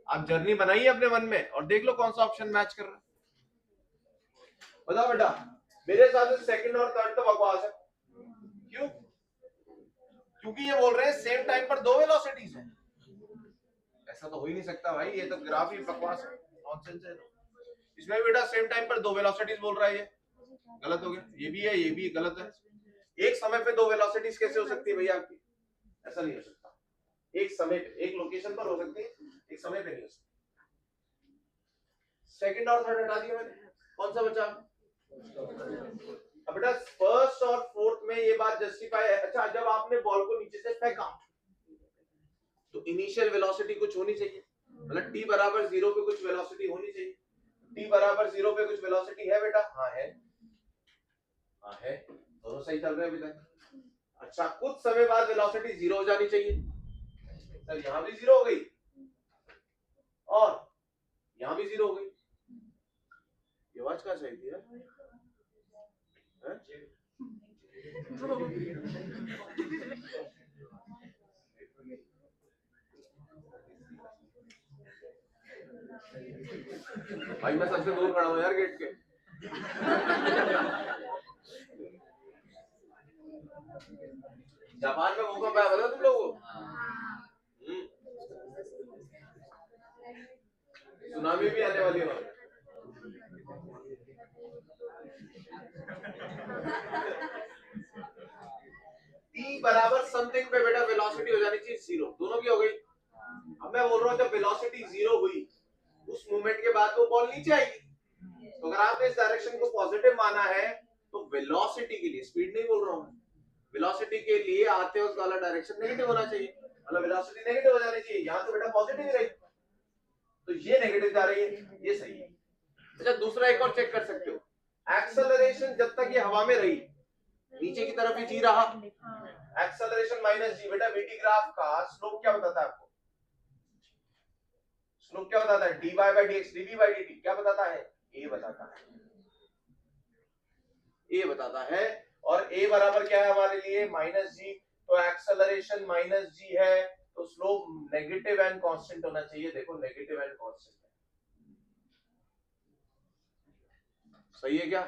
S1: आप जर्नी बनाइए अपने मन में और देख लो कौन सा ऑप्शन मैच कर रहा है. बताओ बेटा, मेरे हिसाब से सेकंड और थर्ड तो बकवास है. क्यों? क्योंकि ये बोल रहे हैं सेम टाइम पर दो वेलोसिटीज हैं. ऐसा तो हो ही नहीं सकता भाई, ये तो ग्राफ ही बकवास है, नॉनसेंस है. इसमें बेटा सेम टाइम पर दो वेलोसिटीज बोल रहा है, ये गलत हो गया. ये भी है, ये भी गलत है. एक समय पे दो वेलोसिटीज कैसे हो सकती है भैया आपकी? ऐसा नहीं हो सकता. एक समय पे, एक लोकेशन पर हो सकती है, एक समय पे नहीं हो सकती. सेकंड और थर्ड हटा दिया मैंने, कौन सा बचा? अब बेटा फर्स्ट और फोर्थ में ये बात जस्टिफाई है. अच्छा, जब आपने बॉल को नीचे से फेंका तो इनिशियल वेलोसिटी कुछ होनी चाहिए, मतलब t बराबर 0 पे कुछ वेलोसिटी होनी चाहिए. t बराबर 0 पे कुछ वेलोसिटी है बेटा? हाँ है. दोनों सही चल रहे हैं अभी तक. अच्छा, कुछ समय बाद वेलोसिटी 0 हो जानी चाहिए. सर यहाँ भी 0 हो गई और यहाँ भी 0 हो गई. ये आवाज कहाँ से आई थी यार? भाई मैं सबसे दूर खड़ा हूँ यार गेट के. जापान में भूकंप आया बता तुम लोगों को? सुनामी भी आने वाली है. t बराबर समथिंग पे बेटा वेलोसिटी हो जानी चाहिए 0. दोनों की हो गई. अब मैं बोल रहा हूँ जब वेलोसिटी 0 हुई, उस मूवमेंट के बाद वो बॉल नीचे आएगी. तो अगर आपने इस डायरेक्शन को पॉजिटिव माना है, तो वेलोसिटी के लिए, स्पीड नहीं बोल रहा हूँ, वेलोसिटी के लिए आते वक्त वाला डायरेक्शन नेगेटिव होना चाहिए, मतलब वेलोसिटी नेगेटिव हो जानी चाहिए। यहाँ तो बेटा पॉजिटिव ही रही, तो ये नेगेटिव जा रही है, ये सही है। अच्छा दूसरा एक और चेक कर सकते हो, एक्सेलरेशन जब तक ये हवा में रही नीचे की तरफ ही जी रहा, एक्सेलरेशन माइनस जी। बेटा वीटी ग्राफ का स्लोप क्या बताता है आपको? स्लोप क्या बताता है? dy by dx dv by dt क्या बताता है? a बताता है, a बताता है। और a बराबर क्या है हमारे लिए? माइनस जी। तो एक्सेलरेशन माइनस जी है, तो स्लोप नेगेटिव एंड कांस्टेंट होना चाहिए। देखो नेगेटिव एंड कांस्टेंट है, सही है क्या?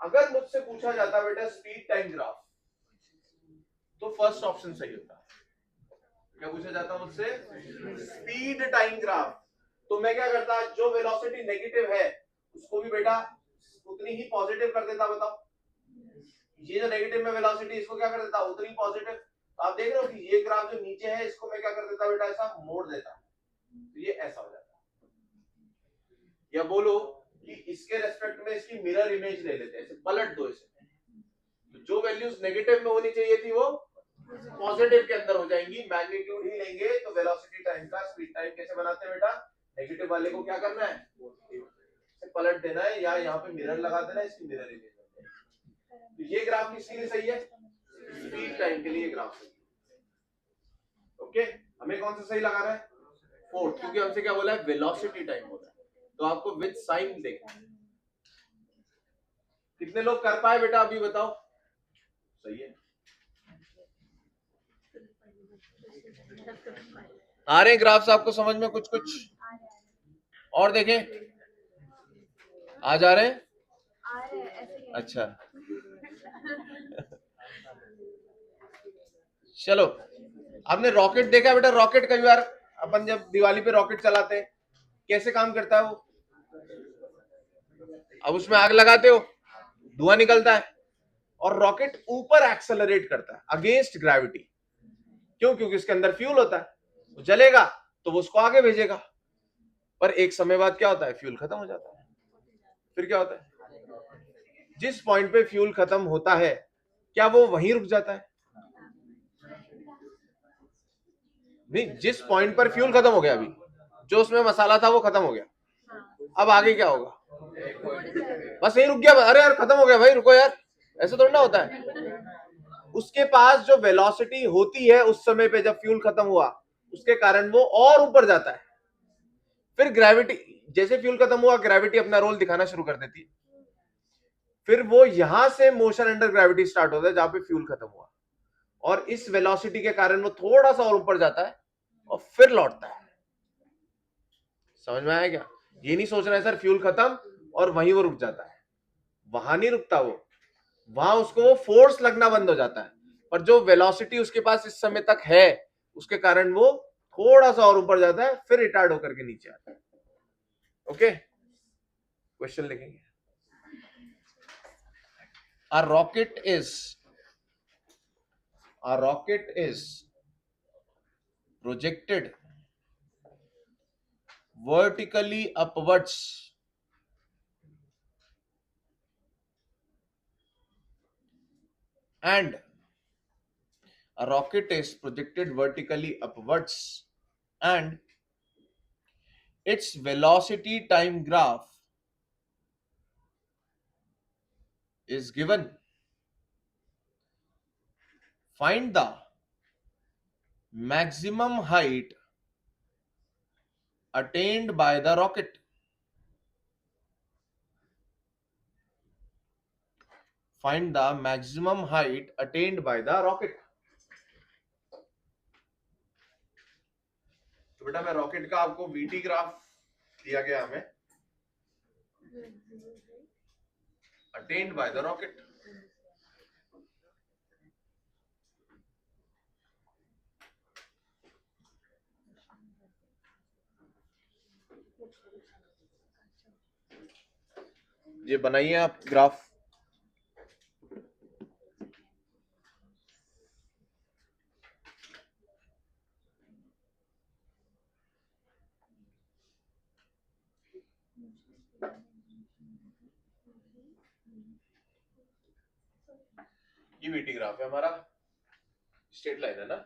S1: अगर मुझसे पूछा जाता बेटा स्पीड टाइम ग्राफ, तो फर्स्ट ऑप्शन सही होता। क्या पूछा जाता मुझसे? Speed time graph. तो मैं क्या करता, जो वेलोसिटी नेगेटिव है उसको भी बेटा उतनी ही पॉजिटिव कर देता। बताओ, ये जो नेगेटिव में वेलोसिटी इसको क्या कर देता? उतनी पॉजिटिव। तो आप देख रहे हो कि ये ग्राफ जो नीचे है इसको मैं क्या कर देता बेटा? ऐसा मोड़ देता, तो ये ऐसा हो जाता। या बोलो कि इसके रेस्पेक्ट में इसकी मिरर इमेज ले लेते हैं, ऐसे पलट दो इसे, तो जो वैल्यूज नेगेटिव में होनी चाहिए थी वो पॉजिटिव के अंदर हो जाएंगी। मैग्नीट्यूड ही लेंगे तो वेलोसिटी टाइम का स्पीड टाइम कैसे बनाते हैं बेटा? नेगेटिव वाले को क्या करना है? से पलट देना है, या यहाँ पे मिरर लगा देना है, इसकी मिरर इमेज। तो ये ग्राफ किसके लिए सही है? स्पीड टाइम के लिए ग्राफ सही है। ओके, हमें कौन सा सही लगा रहा है? फोर्थ, क्योंकि हमसे क्या बोला है? वेलोसिटी टाइम बोला है, तो आपको विद साइन देखना है। कितने लोग कर पाए बेटा अभी बताओ? सही है, आ रहे ग्राफ्स आपको समझ में? कुछ कुछ और देखें, आ जा रहे हैं? अच्छा चलो, आपने रॉकेट देखा बेटा? रॉकेट कई बार अपन जब दिवाली पे रॉकेट चलाते हैं कैसे काम करता है वो? अब उसमें आग लगाते हो, धुआं निकलता है, और रॉकेट ऊपर एक्सेलरेट करता है अगेंस्ट ग्रेविटी। क्यों? क्योंकि इसके अंदर फ्यूल होता है, वो जलेगा तो वो उसको आगे भेजेगा। पर एक समय बाद क्या होता है? फ्यूल खत्म हो जाता है। फिर क्या होता है? जिस पॉइंट पे फ्यूल खत्म होता है क्या वो वहीं रुक जाता है? नहीं, जिस पॉइंट पर फ्यूल खत्म हो गया, अभी जो उसमें मसाला था वो खत्म हो गया, अब आगे क्या होगा? बस यही रुक गया, अरे यार खत्म हो गया भाई, रुको यार, ऐसे थोड़ा ना होता है। उसके पास जो वेलोसिटी होती है उस समय पे जब फ्यूल खत्म हुआ, उसके कारण वो और ऊपर जाता है। फिर ग्रेविटी, जैसे फ्यूल खत्म हुआ ग्रेविटी अपना रोल दिखाना शुरू कर देती है, फिर वो यहां से मोशन अंडर ग्रेविटी स्टार्ट होता है जहां पे फ्यूल खत्म हुआ, और इस वेलोसिटी के कारण वो थोड़ा सा और ऊपर जाता है और फिर लौटता है। समझ में आया क्या? ये नहीं सोचना है सर फ्यूल खत्म और वहीं वो रुक जाता है, वहां नहीं रुकता वो, वहां उसको वो फोर्स लगना बंद हो जाता है। पर जो वेलोसिटी उसके पास इस समय तक है उसके कारण वो थोड़ा सा और ऊपर जाता है, फिर रिटार्ड होकर के नीचे आता है। ओके, क्वेश्चन लिखेंगे। A rocket is projected vertically upwards and a rocket is projected vertically upwards and its velocity time graph is given. Find the maximum height attained by the rocket. Find the maximum height attained by the rocket. तो बेटा मैं rocket का आपको VT graph दिया गया हमें, attend by the rocket. ये बनाइए आप ग्राफ। ये वीटी ग्राफ है हमारा, स्ट्रेट लाइन है ना।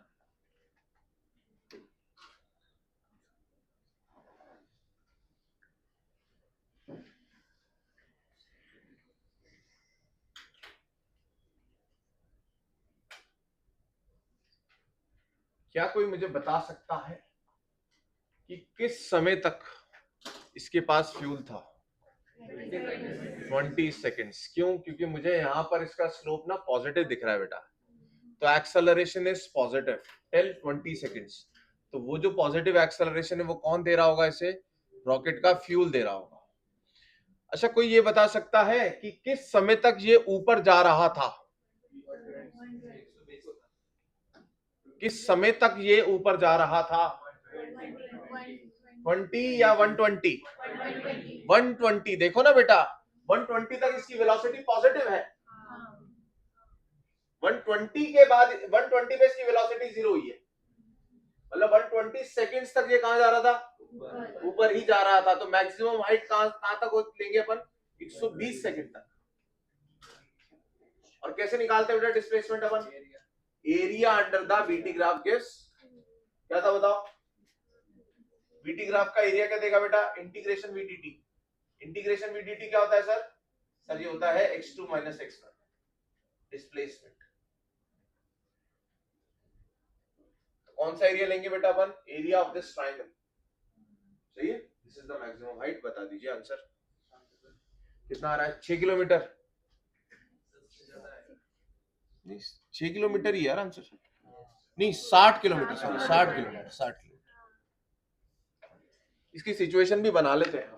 S1: क्या कोई मुझे बता सकता है कि किस समय तक इसके पास फ्यूल था? 20 सेकेंड्स। क्यों? क्योंकि मुझे यहाँ पर इसका स्लोप ना पॉजिटिव दिख रहा है बेटा, तो acceleration is positive till 20 seconds. तो वो जो पॉजिटिव एक्सेलरेशन है वो कौन दे रहा होगा इसे? रॉकेट का फ्यूल दे रहा होगा। अच्छा, कोई ये बता सकता है कि किस समय तक ये ऊपर जा रहा था? किस समय तक ये ऊपर जा रहा था? 20 या 120? 120। देखो ना बेटा, 120 तक इसकी वेलोसिटी पॉजिटिव है। 120 के बाद 120 पे इसकी वेलोसिटी जीरो हुई है, मतलब 120 सेकेंड्स तक ये कहां जा रहा था? ऊपर ही जा रहा था। तो मैक्सिमम हाइट कहां तक लेंगे अपन? 120 सेकेंड तक। और कैसे निकालते हैं बेटा displacement upon? Area under the BT graph gives, क्या था बताओ? बीटी ग्राफ का एरिया क्या देगा बेटा? Integration VDT. इंटीग्रेशन वीडीटी क्या होता है सर? सर ये होता है x2 माइनस x1 डिस्प्लेसमेंट। कौन सा एरिया लेंगे बेटा अपन? Area of this triangle. सही है। This is the maximum height. बता दीजिए आंसर कितना आ रहा है? 6 किलोमीटर। 6 किलोमीटर ही यार आंसर। नहीं 60 किलोमीटर, सॉरी 60 किलोमीटर, 60 किलोमीटर। इसकी सिचुएशन भी बना लेते हैं।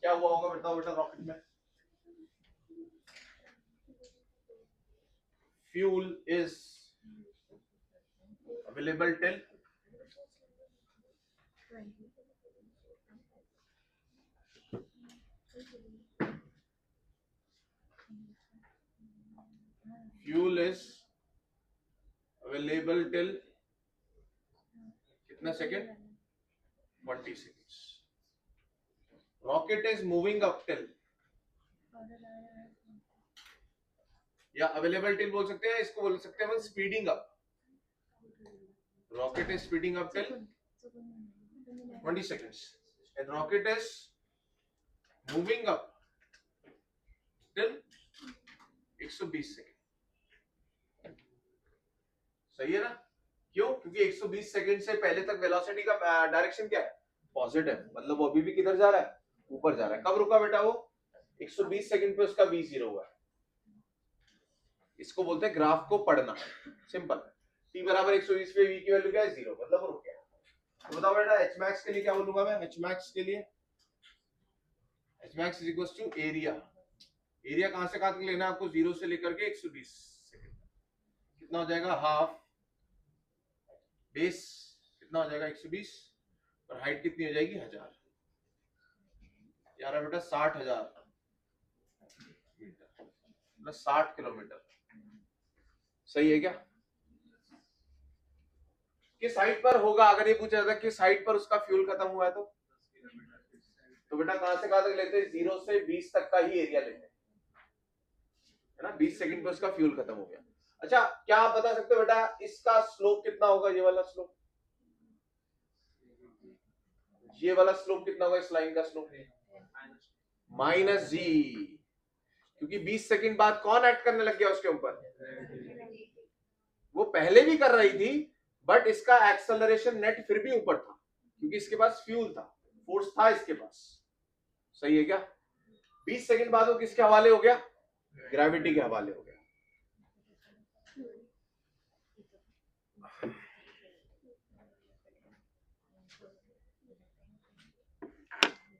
S1: क्या हुआ होगा बताओ बेटा रॉकेट में? Fuel is available till fuel is available till कितना second? 20 seconds. Rocket is moving up till, या अवेलेबल टिल बोल सकते हैं, इसको बोल सकते हैं speeding up. Rocket is speeding up till 20 seconds and rocket is moving up till 120 second. सही है ना? क्यों? क्योंकि 120 सेकेंड से पहले तक वेलोसिटी का डायरेक्शन क्या है? पॉजिटिव, मतलब वो अभी भी किधर जा रहा है? ऊपर जा रहा है। कब रुका बेटा वो? 120 सेकेंड पे उसका v जीरो हुआ है। इसको बोलते हैं ग्राफ को पढ़ना। सिंपल। t बराबर 120 पे v की वैल्यू क्या है? जीरो, मतलब रुक गया। तो बताओ बेटा h max के लिए क्या बोलूंगा मैं? h max के लिए h max is equal to area. Area कहां से कहां तक लेना है आपको? 0 से लेकर के 120 सेकेंड। कितना हो जाएगा? हाफ बेस कितना हो जाएगा? 120, और हाइट कितनी हो जाएगी? 1000। यार बेटा 60,000 मीटर, मतलब 60 किलोमीटर। सही है क्या? किस हाइट पर होगा? अगर ये पूछा जाता किस हाइट पर उसका फ्यूल खत्म हुआ है तो बेटा कहां से कहां तक लेते हैं? 0 से 20 तक का ही एरिया लेते हैं, है ना। 20 सेकंड पे उसका फ्यूल खत्म हो गया। अच्छा, क्या आप बता सकते हो बेटा इसका स्लोप कितना होगा? ये वाला स्लोप, ये वाला स्लोप कितना होगा? इस लाइन का स्लोप माइनस जी, क्योंकि 20 सेकंड बाद कौन एक्ट करने लग गया उसके ऊपर? वो पहले भी कर रही थी, बट इसका एक्सेलरेशन नेट फिर भी ऊपर था, क्योंकि इसके पास फ्यूल था, फोर्स था इसके पास। सही है क्या? 20 सेकंड बाद वो किसके हवाले हो गया? ग्रेविटी के हवाले हो गया।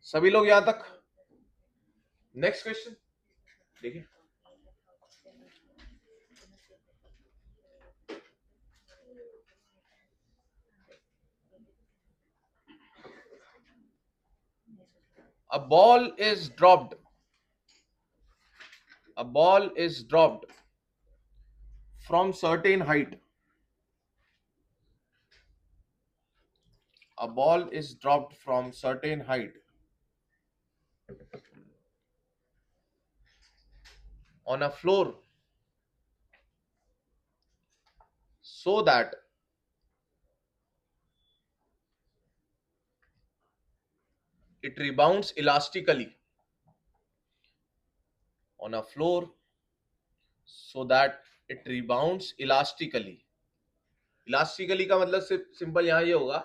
S1: सभी लोग यहां तक? नेक्स्ट क्वेश्चन देखिए। A ball is dropped. A ball is dropped from certain height. A ball is dropped from certain height on a floor so that it rebounds elastically on a floor, so that it rebounds elastically. Elastically का मतलब सिर्फ simple यहां ये होगा,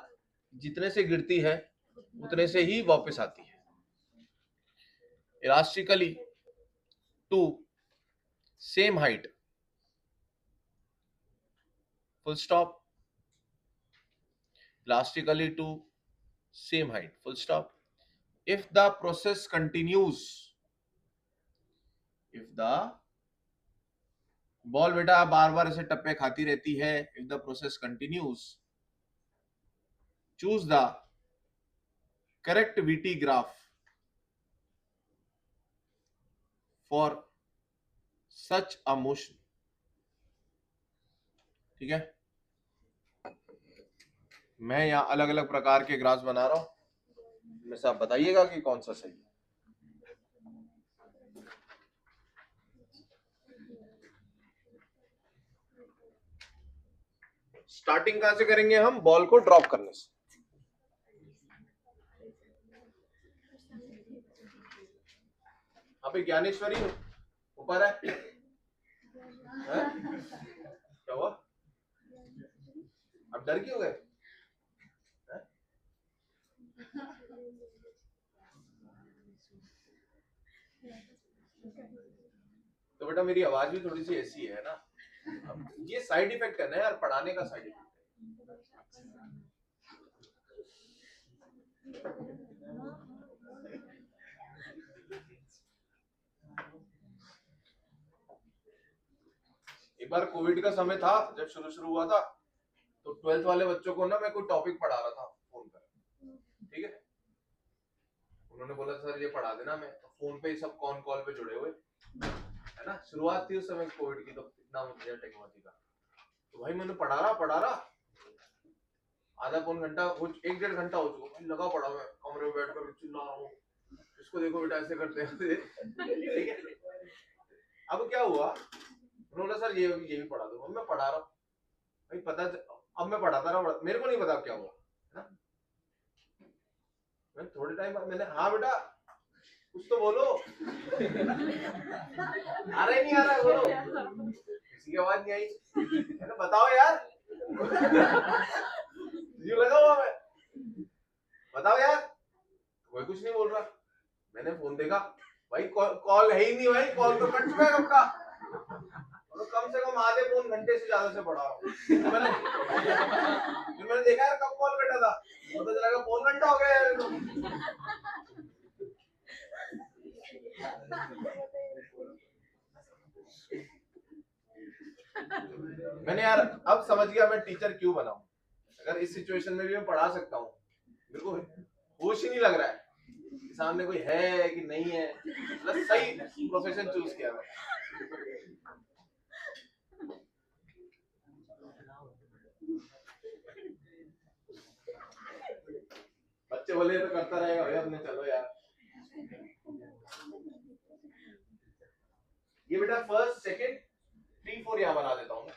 S1: जितने से गिरती है उतने से ही वापस आती है. Elastically to same height, full stop. Elastically to same height, full stop. If the process continues, if the ball बेटा बार बार ऐसे टप्पे खाती रहती है, if the process continues, choose the correct VT graph for such a motion. ठीक है, मैं यहाँ अलग अलग प्रकार के ग्राफ्स बना रहा हूं, में से आप बताइएगा कि कौन सा सही है. स्टार्टिंग कहां से करेंगे हम? बॉल को ड्रॉप करने से. अभी ज्ञानेश्वरी ऊपर है, क्या हुआ? अब डर क्यों गए? तो बेटा मेरी आवाज भी थोड़ी सी ऐसी है ना, ये साइड इफेक्ट है ना यार, पढ़ाने का साइड इफेक्ट. एक बार कोविड का समय था, जब शुरू हुआ था, तो 12th वाले बच्चों को ना मैं कोई टॉपिक पढ़ा रहा था फोन पर. ठीक है, उन्होंने बोला सर ये पढ़ा देना. मैं तो फोन पे ही सब कॉन कॉल पे जुड़े हुए है ना. शुरुआत थी उस समय कोविड की, तो इतना मुझे टेक्नोलॉजी का, तो भाई मैंने पढ़ा रहा आधा पौन घंटा, कुछ 1-1.5 घंटा हो चुका. भाई लगा पड़ा, मैं कमरे में बैठकर चिल्ला रहा हूँ, इसको देखो बेटा ऐसे करते हैं. ठीक है, अब क्या हुआ, उन्होंने सर ये भी पढ़ा दो. मैं पढ़ा रहा हूँ भाई, पता अब मैं पढ़ाता रहा, मेरे को नहीं पता क्या हुआ है ना. मैं थोड़े टाइम बाद मैंने, हाँ बेटा कुछ तो बोलो. आ रहा ही नहीं, आ रहा है, बोलो. किसी की आवाज नहीं आई. मैंने बताओ यार. यूं लगा हुआ मैं, बताओ यार. कोई कुछ नहीं बोल रहा. मैंने फोन देखा, भाई कॉल है ही नहीं. भाई कॉल तो कट चुका है कब का, तो कम से कम आधे पौन घंटे से ज्यादा से पढ़ा रहा हूँ. मैंने देखा यार कब कॉल बैठा था, पता चला पौन घंटा हो गया यार. मैंने यार अब समझ गया मैं टीचर क्यों बना हूं. अगर इस सिचुएशन में भी मैं पढ़ा सकता हूँ, मेरे को होश ही नहीं लग रहा है कि सामने कोई है कि नहीं है. मतलब सही प्रोफेशन चूज किया मैं. बच्चे बोले तो करता रहेगा भैया अपने, चलो यार. ये बेटा फर्स्ट सेकंड 3 4 यहाँ बना देता हूँ.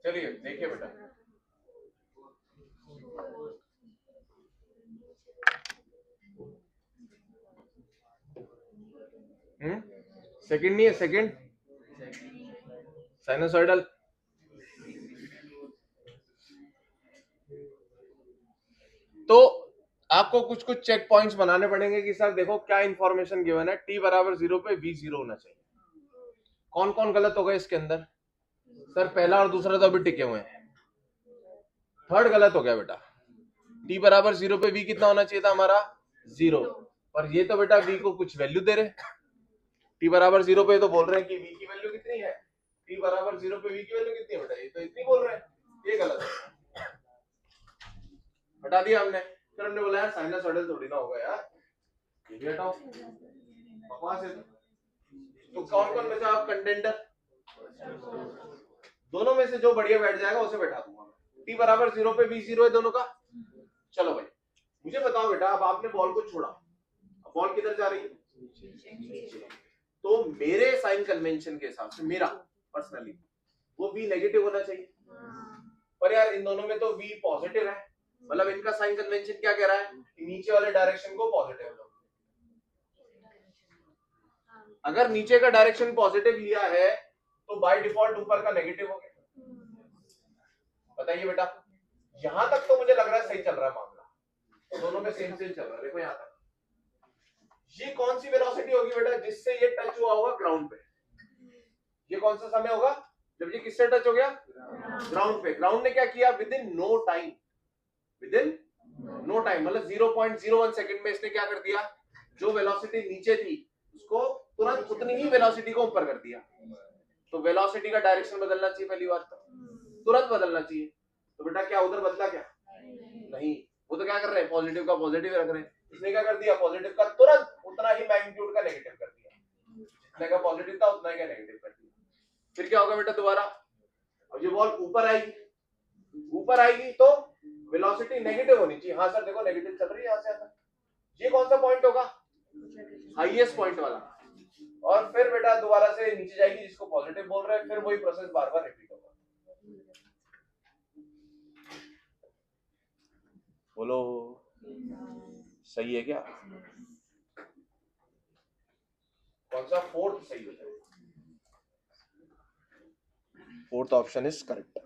S1: चलिए देखिए बेटा, सेकंड नहीं है, सेकंड साइनोसॉइडल. तो आपको कुछ कुछ चेक पॉइंट्स बनाने पड़ेंगे कि सर देखो क्या इंफॉर्मेशन गिवन है, t बराबर 0 पे v 0 होना चाहिए। कौन कौन गलत हो गए इसके अंदर? सर पहला और दूसरा तो अभी टिके हुए हैं, थर्ड गलत हो गया बेटा। t बराबर 0 पे v कितना होना चाहिए था हमारा? 0। पर ये तो बेटा v को कुछ वैल्यू दे रहे, t बराबर 0 पे तो बोल रहे हैं कि v की वैल्यू कितनी है, t बराबर 0 पे v की वैल्यू कितनी है बेटा, ये तो इतनी बोल रहे हैं, ये गलत है, हटा दिया हमने। फिर हमने बोला यार साइनसॉइडल थोड़ी ना होगा यार, ये भी हटाओ, बकवास है। तो कौन कौन बचा आप कंटेंडर? दोनों में से जो बढ़िया बैठ जाएगा उसे बैठा दूंगा। t बराबर 0 पे v 0 है दोनों का। चलो भाई मुझे बताओ बेटा, अब आपने बॉल को छोड़ा, अब बॉल किधर जा रही है? तो मेरे साइन कन्वेंशन के हिसाब से, मेरा पर्सनली वो v नेगेटिव होना चाहिए, पर यार इन दोनों में तो v पॉजिटिव है, मतलब इनका साइन कन्वेंशन क्या कह रहा है कि नीचे वाले डायरेक्शन को पॉजिटिव लो। अगर नीचे का डायरेक्शन पॉजिटिव लिया है तो बाय डिफॉल्ट ऊपर का नेगेटिव हो गया। बताइए बेटा, यहां तक तो मुझे लग रहा है सही चल रहा है मामला, तो दोनों में सेम सेम चल रहा है। देखो यहां तक ये कौन सी वेलोसिटी होगी बेटा जिससे ये टच हुआ होगा ग्राउंड पे? ये कौन सा समय होगा जब ये किससे टच हो गया? ग्राउंड पे। ग्राउंड ने क्या किया? Within no time, within no time मतलब 0.01 सेकंड में इसने क्या कर दिया, जो वेलोसिटी नीचे थी उसको तुरंत उतनी ही वेलोसिटी को ऊपर कर दिया। तो वेलोसिटी का डायरेक्शन बदलना चाहिए पहली बात, तो तुरंत बदलना चाहिए। तो बेटा क्या उधर बदला? क्या नहीं, वो तो क्या कर रहे हैं, पॉजिटिव का पॉजिटिव रख रहे हैं। इसने क्या कर दिया, पॉजिटिव का तुरंत उतना ही मैग्नीट्यूड का नेगेटिव कर दिया, जितना का पॉजिटिव था उतना ही का नेगेटिव कर दिया। फिर क्या होगा बेटा दोबारा, अब ये बॉल ऊपर आएगी, ऊपर आएगी तो वेलोसिटी नेगेटिव होनी चाहिए। हाँ सर देखो नेगेटिव चल रही है यहाँ से यहाँ, ये कौन सा पॉइंट होगा? हाईएस्ट पॉइंट वाला। और फिर बेटा दोबारा से नीचे जाएगी जिसको पॉजिटिव बोल रहे हैं, फिर वही प्रोसेस बार बार रिपीट होगा। बोलो सही है क्या? कौन सा फोर्थ सही हो जाएगा? Fourth option is correct.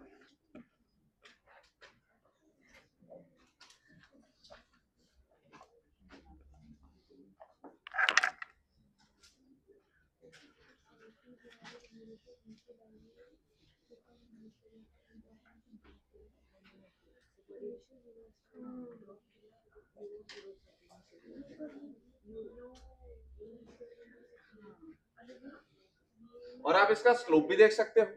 S1: और आप इसका स्लोप भी देख सकते हो।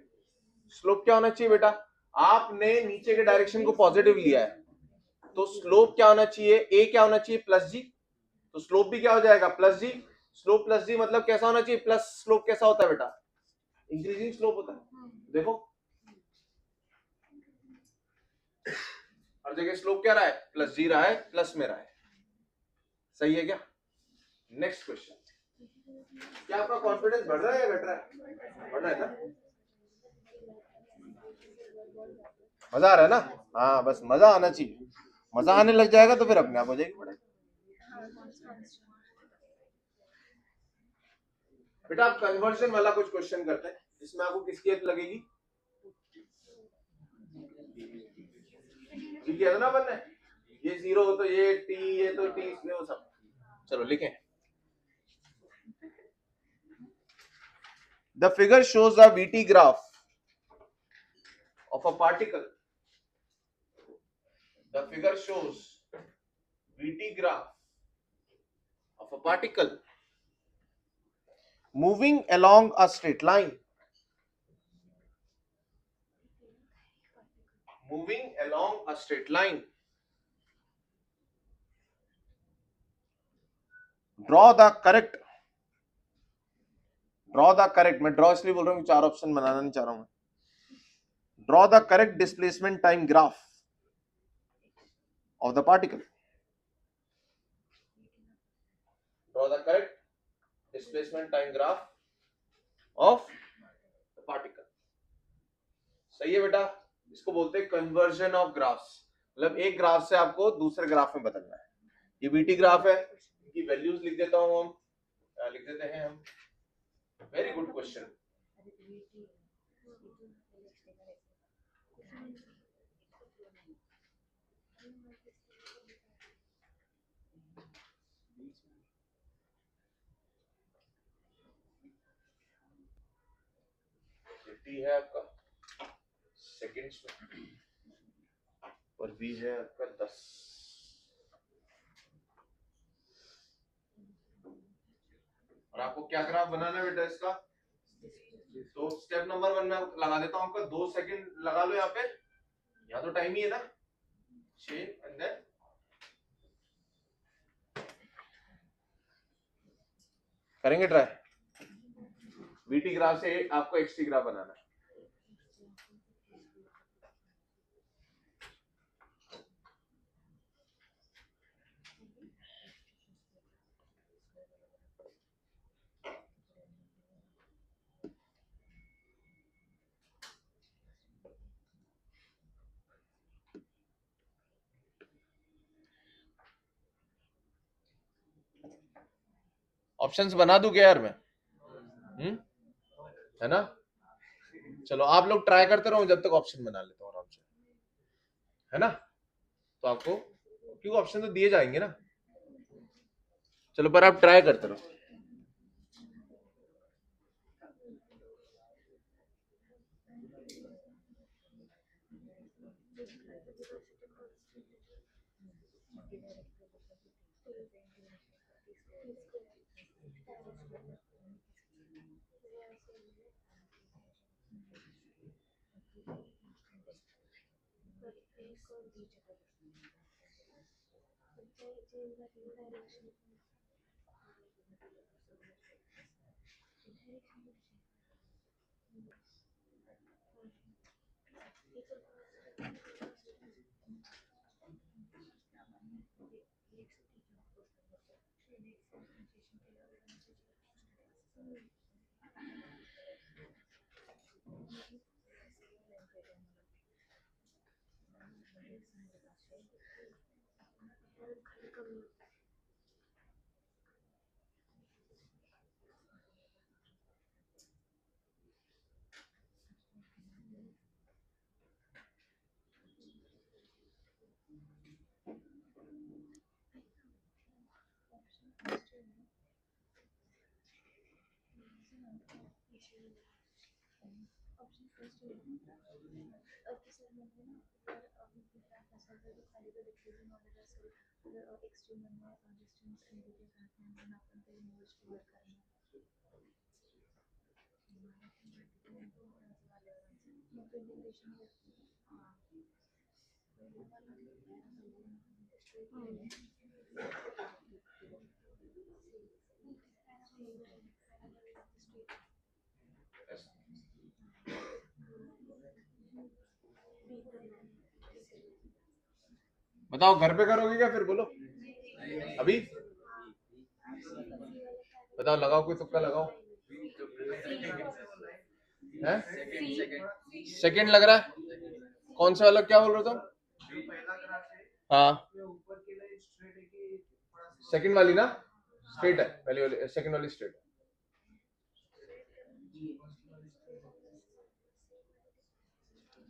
S1: स्लोप क्या होना चाहिए बेटा, आपने नीचे के डायरेक्शन को पॉजिटिव लिया है तो स्लोप क्या होना चाहिए, ए क्या होना चाहिए, प्लस जी। तो स्लोप भी क्या हो जाएगा, प्लस जी। स्लोप प्लस जी मतलब कैसा होना चाहिए, प्लस स्लोप कैसा होता है बेटा, इंक्रीजिंग स्लोप होता है। देखो हर जगह स्लोप क्या रहा है, प्लस जी रहा है, प्लस में रहा है। सही है क्या? Next question. क्या आपका कॉन्फिडेंस बढ़ रहा है या घट रहा है? बढ़ रहा है ना? मजा आ रहा है ना? हाँ बस मजा आना चाहिए, मजा आने लग जाएगा तो फिर अपने आप हो जाएगी पढ़ाई। बेटा आप कन्वर्जन वाला कुछ क्वेश्चन करते हैं जिसमें आपको किसकी हेल्प लगेगी? जी किया था ना अपन ने, ये जीरो तो ये टी, ये तो टी, इसमें वो सब। चलो लिखें। The figure shows a VT graph of a particle. The figure shows VT graph of a particle moving along a straight line. Moving along a straight line. Draw the correct. मैं draw इसलिए बोल रहा हूँ, चार option बनाना नहीं चाह रहा हूं मैं। Draw the correct displacement time graph of the particle. Draw the correct displacement time graph of the particle. सही है बेटा, इसको बोलते हैं कन्वर्जन ऑफ ग्राफ्स, मतलब एक ग्राफ से आपको दूसरे ग्राफ में बदलना है। ये बीटी ग्राफ है, इनकी वैल्यूज लिख देता हूं हम, लिख देते हैं हम। Very good question. टी है आपका सेकेंड्स में और वी है आपका 10। और आपको क्या ग्राफ बनाना है बेटा इसका? तो स्टेप नंबर 1 में लगा देता हूं आपका 2 सेकंड लगा लो यहाँ पे, यहाँ तो टाइम ही है ना 6 एंड देन करेंगे ट्राई। बीटी ग्राफ से आपको एक्सटी ग्राफ बनाना है। ऑप्शंस बना दूं क्या यार मैं? है ना? चलो आप लोग ट्राई करते रहो जब तक ऑप्शन बना लेता हूँ आराम से, है ना? तो आपको क्यों ऑप्शन तो दिए जाएंगे ना। चलो पर आप ट्राई करते रहो। बताओ घर पे करोगे क्या फिर बोलो अभी? बताओ लगाओ कोई तुक्का लगाओ। है सेकंड लग रहा है। कौन सा वाला क्या बोल रहे हो तुम? हाँ सेकंड वाली ना स्ट्रेट है, पहले वाली सेकंड वाली स्ट्रेट है।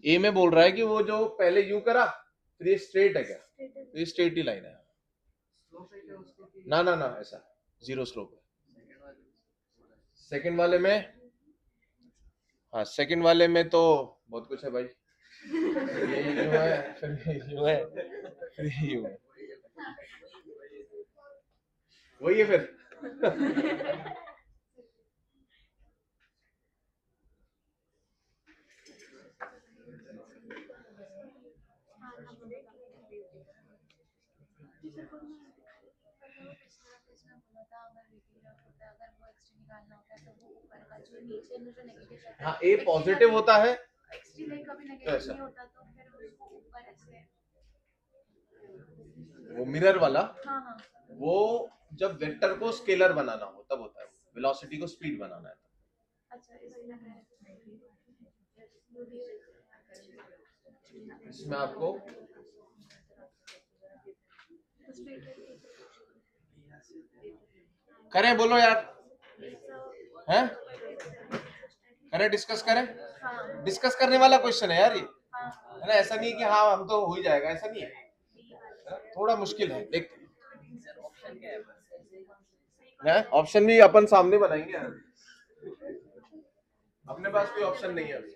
S1: ए में बोल रहा है कि वो जो पहले यू करा फिर ये स्ट्रेट है क्या? ये स्ट्रेट ही लाइन है। ना ना ना ऐसा जीरो स्लोप है। सेकंड वाले में, हाँ सेकंड वाले में तो बहुत कुछ है भाई। ये यूं है फिर यूं है फिर यूं है, वही है फिर। हाँ ए पॉजिटिव होता है तो ऐसा वो मिरर वाला, वो जब वेक्टर को स्केलर बनाना हो तब होता है, वेलोसिटी को स्पीड बनाना है। इसमें आपको करें बोलो यार, हैं करें डिस्कस करें? डिस्कस करने वाला क्वेश्चन है यार ये, है ना? ऐसा नहीं कि हाँ हम तो हो ही जाएगा, ऐसा नहीं है, थोड़ा मुश्किल है। देख ऑप्शन भी अपन सामने बनाएंगे यार। अपने पास कोई ऑप्शन नहीं है अभी,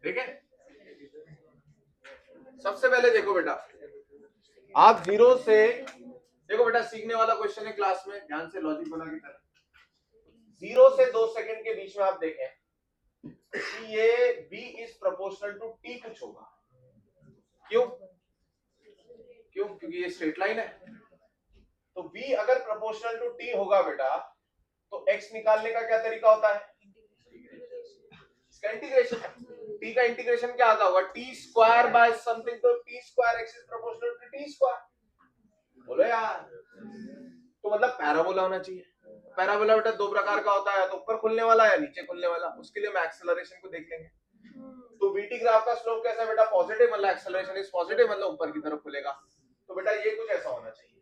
S1: ठीक है। सबसे पहले देखो बेटा, आप 0 से, देखो बेटा सीखने वाला क्वेश्चन है क्लास में, ध्यान से लॉजिक बना के करें। 0 से 2 सेकंड के बीच में आप देखें कि ये v is proportional to t कुछ होगा। क्यों? क्योंकि ये स्ट्रेट लाइन है, तो v अगर प्रोपोर्शनल टू t होगा बेटा, तो x निकालने का क्या तरीका होता है? इसका इंटीग्रेशन। t का इंटीग्रेशन क्या आता होगा? t स्क्वायर बाय समथिंग, तो t square x is proportional to t square. बोलो यार, तो मतलब पैराबोला होना चाहिए। पैराबोला बेटा दो प्रकार का होता है, तो ऊपर खुलने वाला या नीचे खुलने वाला। उसके लिए हम एक्सेलरेशन को देख लेंगे। तो vt ग्राफ का स्लोप कैसा है बेटा? पॉजिटिव, मतलब एक्सेलरेशन इज पॉजिटिव, मतलब ऊपर की तरफ खुलेगा। तो बेटा ये कुछ ऐसा होना चाहिए,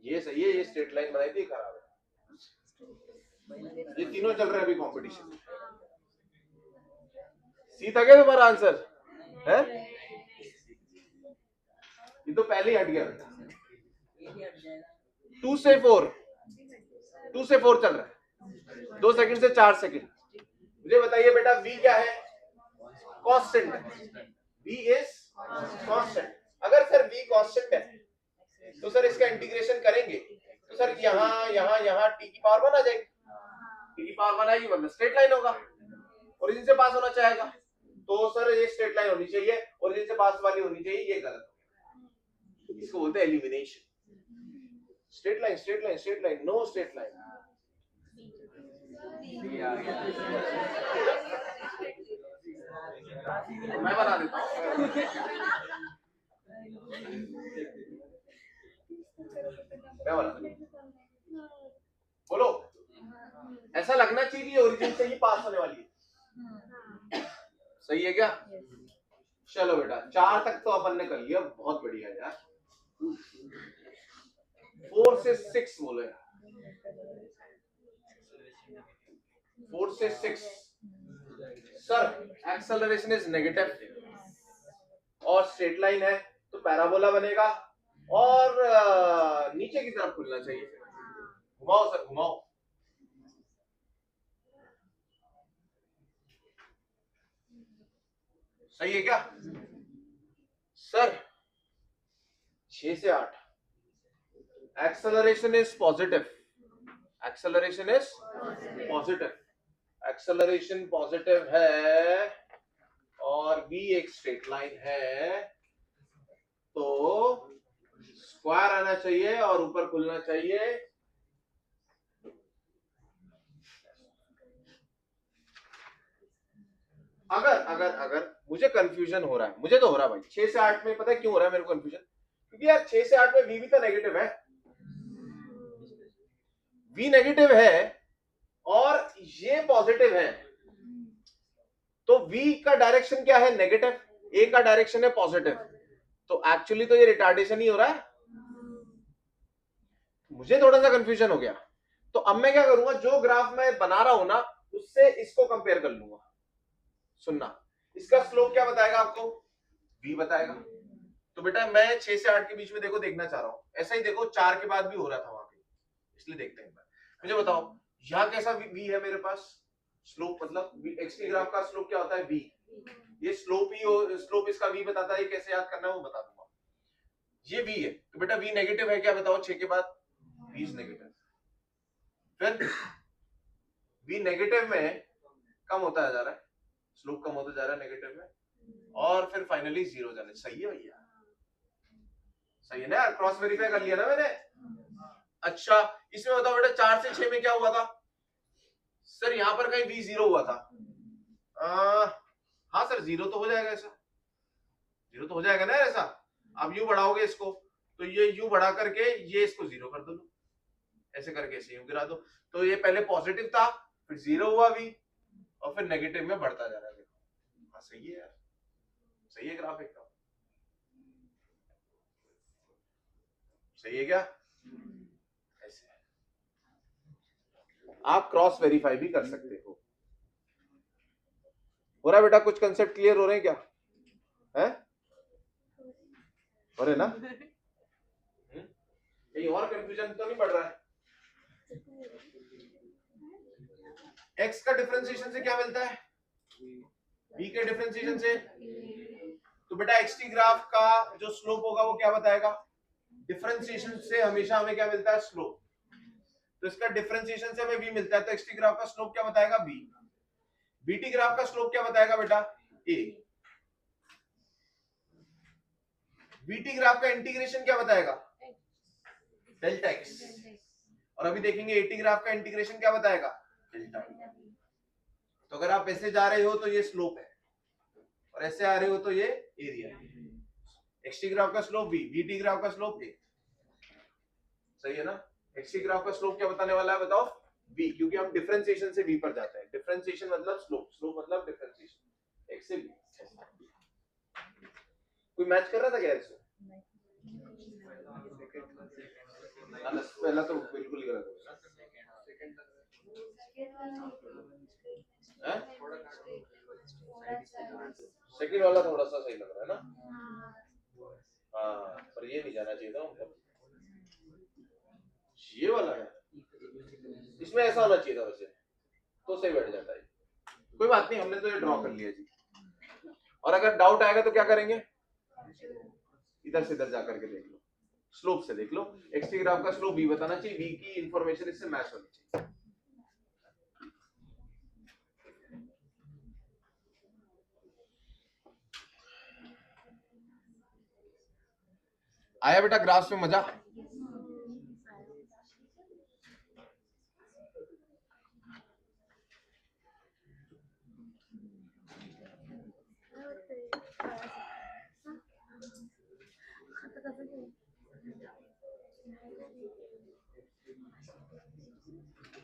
S1: ये सही है। ये स्ट्रेट लाइन बनाई थी, खराब है। ये तीनों चल रहे हैं अभी कंपटीशन। सी था क्या तुम्हारा आंसर है? ये तो पहले ही हट गया बेटा। 2 से 4 चल रहा है, 2 सेकंड से 4 सेकंड। मुझे बताइए बेटा v क्या है? कांस्टेंट है। v is constant. अगर सर v कांस्टेंट है तो सर इसका इंटीग्रेशन करेंगे तो सर यहाँ t की पावर 1 आ जाएगी। t की पावर 1 आएगी मतलब स्ट्रेट लाइन होगा, ओरिजिन से पास होना चाहेगा। तो सर ये स्ट्रेट लाइन होनी चाहिए, ओरिजिन से पास वाली होनी चाहिए, ये गलत हो गया। इसको बोलते हैं elimination. Straight line, straight line, straight line, no straight line. मैं बना देता हूँ। बोलो, ऐसा लगना चाहिए कि ओरिजिन से ही पास होने वाली है। सही है क्या? चलो बेटा 4 तक तो अपन ने कर लिया, बहुत बढ़िया यार। 4 से 6 बोले, 4 से 6 सर एक्सेलरेशन इज नेगेटिव और स्ट्रेट लाइन है तो पैराबोला बनेगा और नीचे की तरफ खुलना चाहिए। घुमाओ सर, घुमाओ। सही है क्या सर? 6 से 8 acceleration is positive, acceleration is positive, acceleration positive है और b एक स्ट्रेट लाइन है, तो स्क्वायर आना चाहिए और ऊपर खुलना चाहिए। अगर अगर अगर मुझे कंफ्यूजन हो रहा है, मुझे तो हो रहा है भाई 6 से 8 में, पता है क्यों हो रहा है मेरे को कंफ्यूजन? क्योंकि यार 6 से 8 में v भी तो नेगेटिव है, v नेगेटिव है और ये पॉजिटिव है, तो v का डायरेक्शन क्या है? नेगेटिव, a का डायरेक्शन है पॉजिटिव, तो एक्चुअली तो ये रिटार्डेशन ही हो रहा है। मुझे थोड़ा सा कंफ्यूजन हो गया, तो अब मैं क्या करूंगा, जो ग्राफ मैं बना रहा हूं ना उससे इसको कंपेयर कर लूंगा। सुनना, इसका स्लोप क्या बताएगा आपको? v बताएगा। तो बेटा मैं 6 से 8 के बीच में देखो देखना चाह रहा हूं, ऐसा ही देखो 4 के बाद भी हो रहा था वहां पे, इसलिए देखते हैं। मुझे बताओ यहां कैसा v है मेरे पास? स्लोप मतलब एक्स ग्राफ का स्लोप क्या होता है? v। ये स्लोप ही हो, स्लोप इसका v बताता है, कैसे याद करना है वो बता दूंगा। ये v है तो बेटा v नेगेटिव है क्या बताओ? 6 के बाद v इज नेगेटिव, फिर v नेगेटिव में कम होता जा रहा है, स्लोप कम होता जा रहा है नेगेटिव में, और फिर फाइनली 0 जाने। सही है भैया, सही है ना यार? क्रॉस वेरीफाई कर लिया ना मैंने। अच्छा इसमें बताओ बेटा 4 से 6 में क्या हुआ था? सर यहां पर कहीं v 0 हुआ था। हाँ सर 0 तो हो जाएगा, ऐसा 0 तो हो जाएगा ना ऐसा। अब यू बढ़ाओगे इसको तो ये यू बढ़ा करके ये इसको 0 कर दो, ऐसे करके ऐसे यूं गिरा दो, तो ये पहले पॉजिटिव था फिर 0 हुआ v और फिर नेगेटिव में बढ़ता जा रहा है। हाँ सही है यार, सही है ग्राफ एकदम सही है क्या? ऐसे आप क्रॉस वेरीफाई भी कर सकते हो। हो रहा है बेटा? कुछ कंसेप्ट क्लियर हो रहे हैं क्या? है हो रहे ना? कहीं और कंफ्यूजन तो नहीं पड़ रहा है? x का डिफरेंशिएशन से क्या मिलता है? v के डिफरेंशिएशन से। तो बेटा xt ग्राफ का जो स्लोप होगा वो क्या बताएगा? डिफरेंशिएशन से हमेशा हमें क्या मिलता है? स्लोप। तो इसका डिफरेंशिएशन से हमें v मिलता है, तो xt ग्राफ का स्लोप क्या बताएगा? v। vt ग्राफ का स्लोप क्या बताएगा बेटा? a। vt ग्राफ का इंटीग्रेशन क्या बताएगा? Delta x। और अभी देखेंगे at ग्राफ का इंटीग्रेशन क्या बताएगा? डेल्टा। तो अगर आप ऐसे जा रहे हो तो ये स्लोप है, और ऐसे आ रहे हो तो ये एरिया है। xt ग्राफ का स्लोप v, vt ग्राफ का स्लोप a। सही है ना? xt ग्राफ का स्लोप क्या बताने वाला है बताओ? v, क्योंकि हम डिफरेंशिएशन से v पर जाते हैं। डिफरेंशिएशन मतलब स्लोप, स्लोप मतलब डिफरेंशिएशन, x से v। कोई मैच कर रहा था क्या इसमें? पहला तो बिल्कुल गलत हो गया। सेकंड वाला थोड़ा सा सही लग रहा है ना? हाँ, पर ये नहीं जाना चाहिए था उनको। ये वाला है, इसमें ऐसा होना चाहिए था वैसे, तो सही बैठ जाता है। कोई बात नहीं, हमने तो ये ड्रॉ कर लिया जी। और अगर डाउट आएगा तो क्या करेंगे? इधर से इधर जाकर के देख लो, स्लोप से देख लो। एक्स ग्राफ का स्लोप v बताना चाहिए, v की इंफॉर्मेशन इससे मैच होनी चाहिए। आया बेटा ग्राफ में मजा?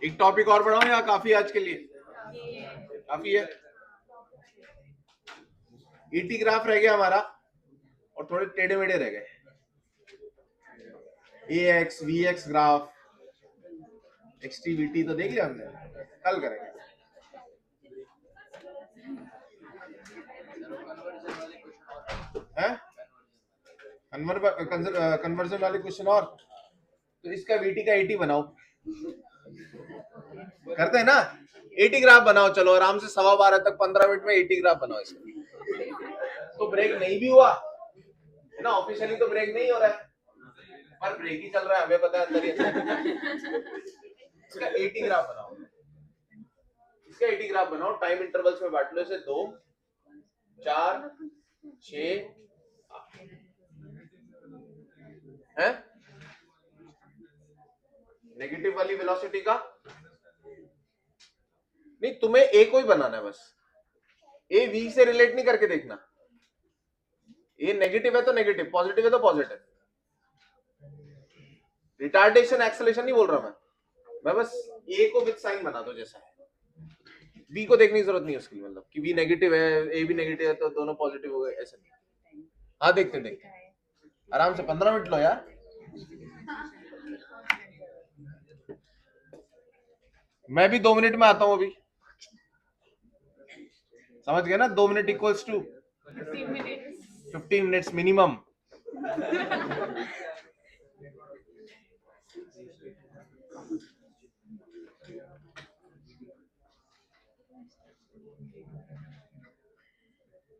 S1: एक टॉपिक और बढ़ाऊं या काफी आज के लिए? काफी है। ईटी ग्राफ रह गया हमारा, और थोड़े टेढ़े मेढ़े रह गए। AX, VX graph, XT, VT तो देख लिया हमने, कल करेंगे। कन्वर्जन वाले क्वेश्चन और, तो इसका VT का AT बनाओ। करते हैं ना? AT ग्राफ बनाओ, चलो आराम से 12:15 तक 15 मिनट में AT ग्राफ बनाओ इसका। तो ब्रेक नहीं भी हुआ है ना, ऑफिशियली तो ब्रेक नहीं हो रहा है, पर ब्रेक ही चल रहा है, हमें पता है अंदर ही अंदर। इसका AT ग्राफ बनाओ, इसका AT ग्राफ बनाओ, टाइम इंटरवल्स में बांट लो इसे 2, 4, 6 है। नेगेटिव वाली वेलोसिटी का नहीं, तुम्हें ए को ही बनाना है बस। ए वी से रिलेट नहीं करके देखना, ए नेगेटिव है तो नेगेटिव, पॉजिटिव है तो पॉजिटिव। रिटार्डेशन एक्सेलेरेशन नहीं बोल रहा मैं बस ए को विद साइन बना दो जैसा है। बी को देखने की जरूरत नहीं है उसकी, मतलब कि बी नेगेटिव है ए भी नेगेटिव है तो दोनों पॉजिटिव हो गए, ऐसा नहीं। हाँ देखते देखते, आराम से 15 मिनट लो यार। मैं भी 2 मिनट में आता हूँ अभी, समझ गए ना? 2 minute equals to 15 minutes minimum.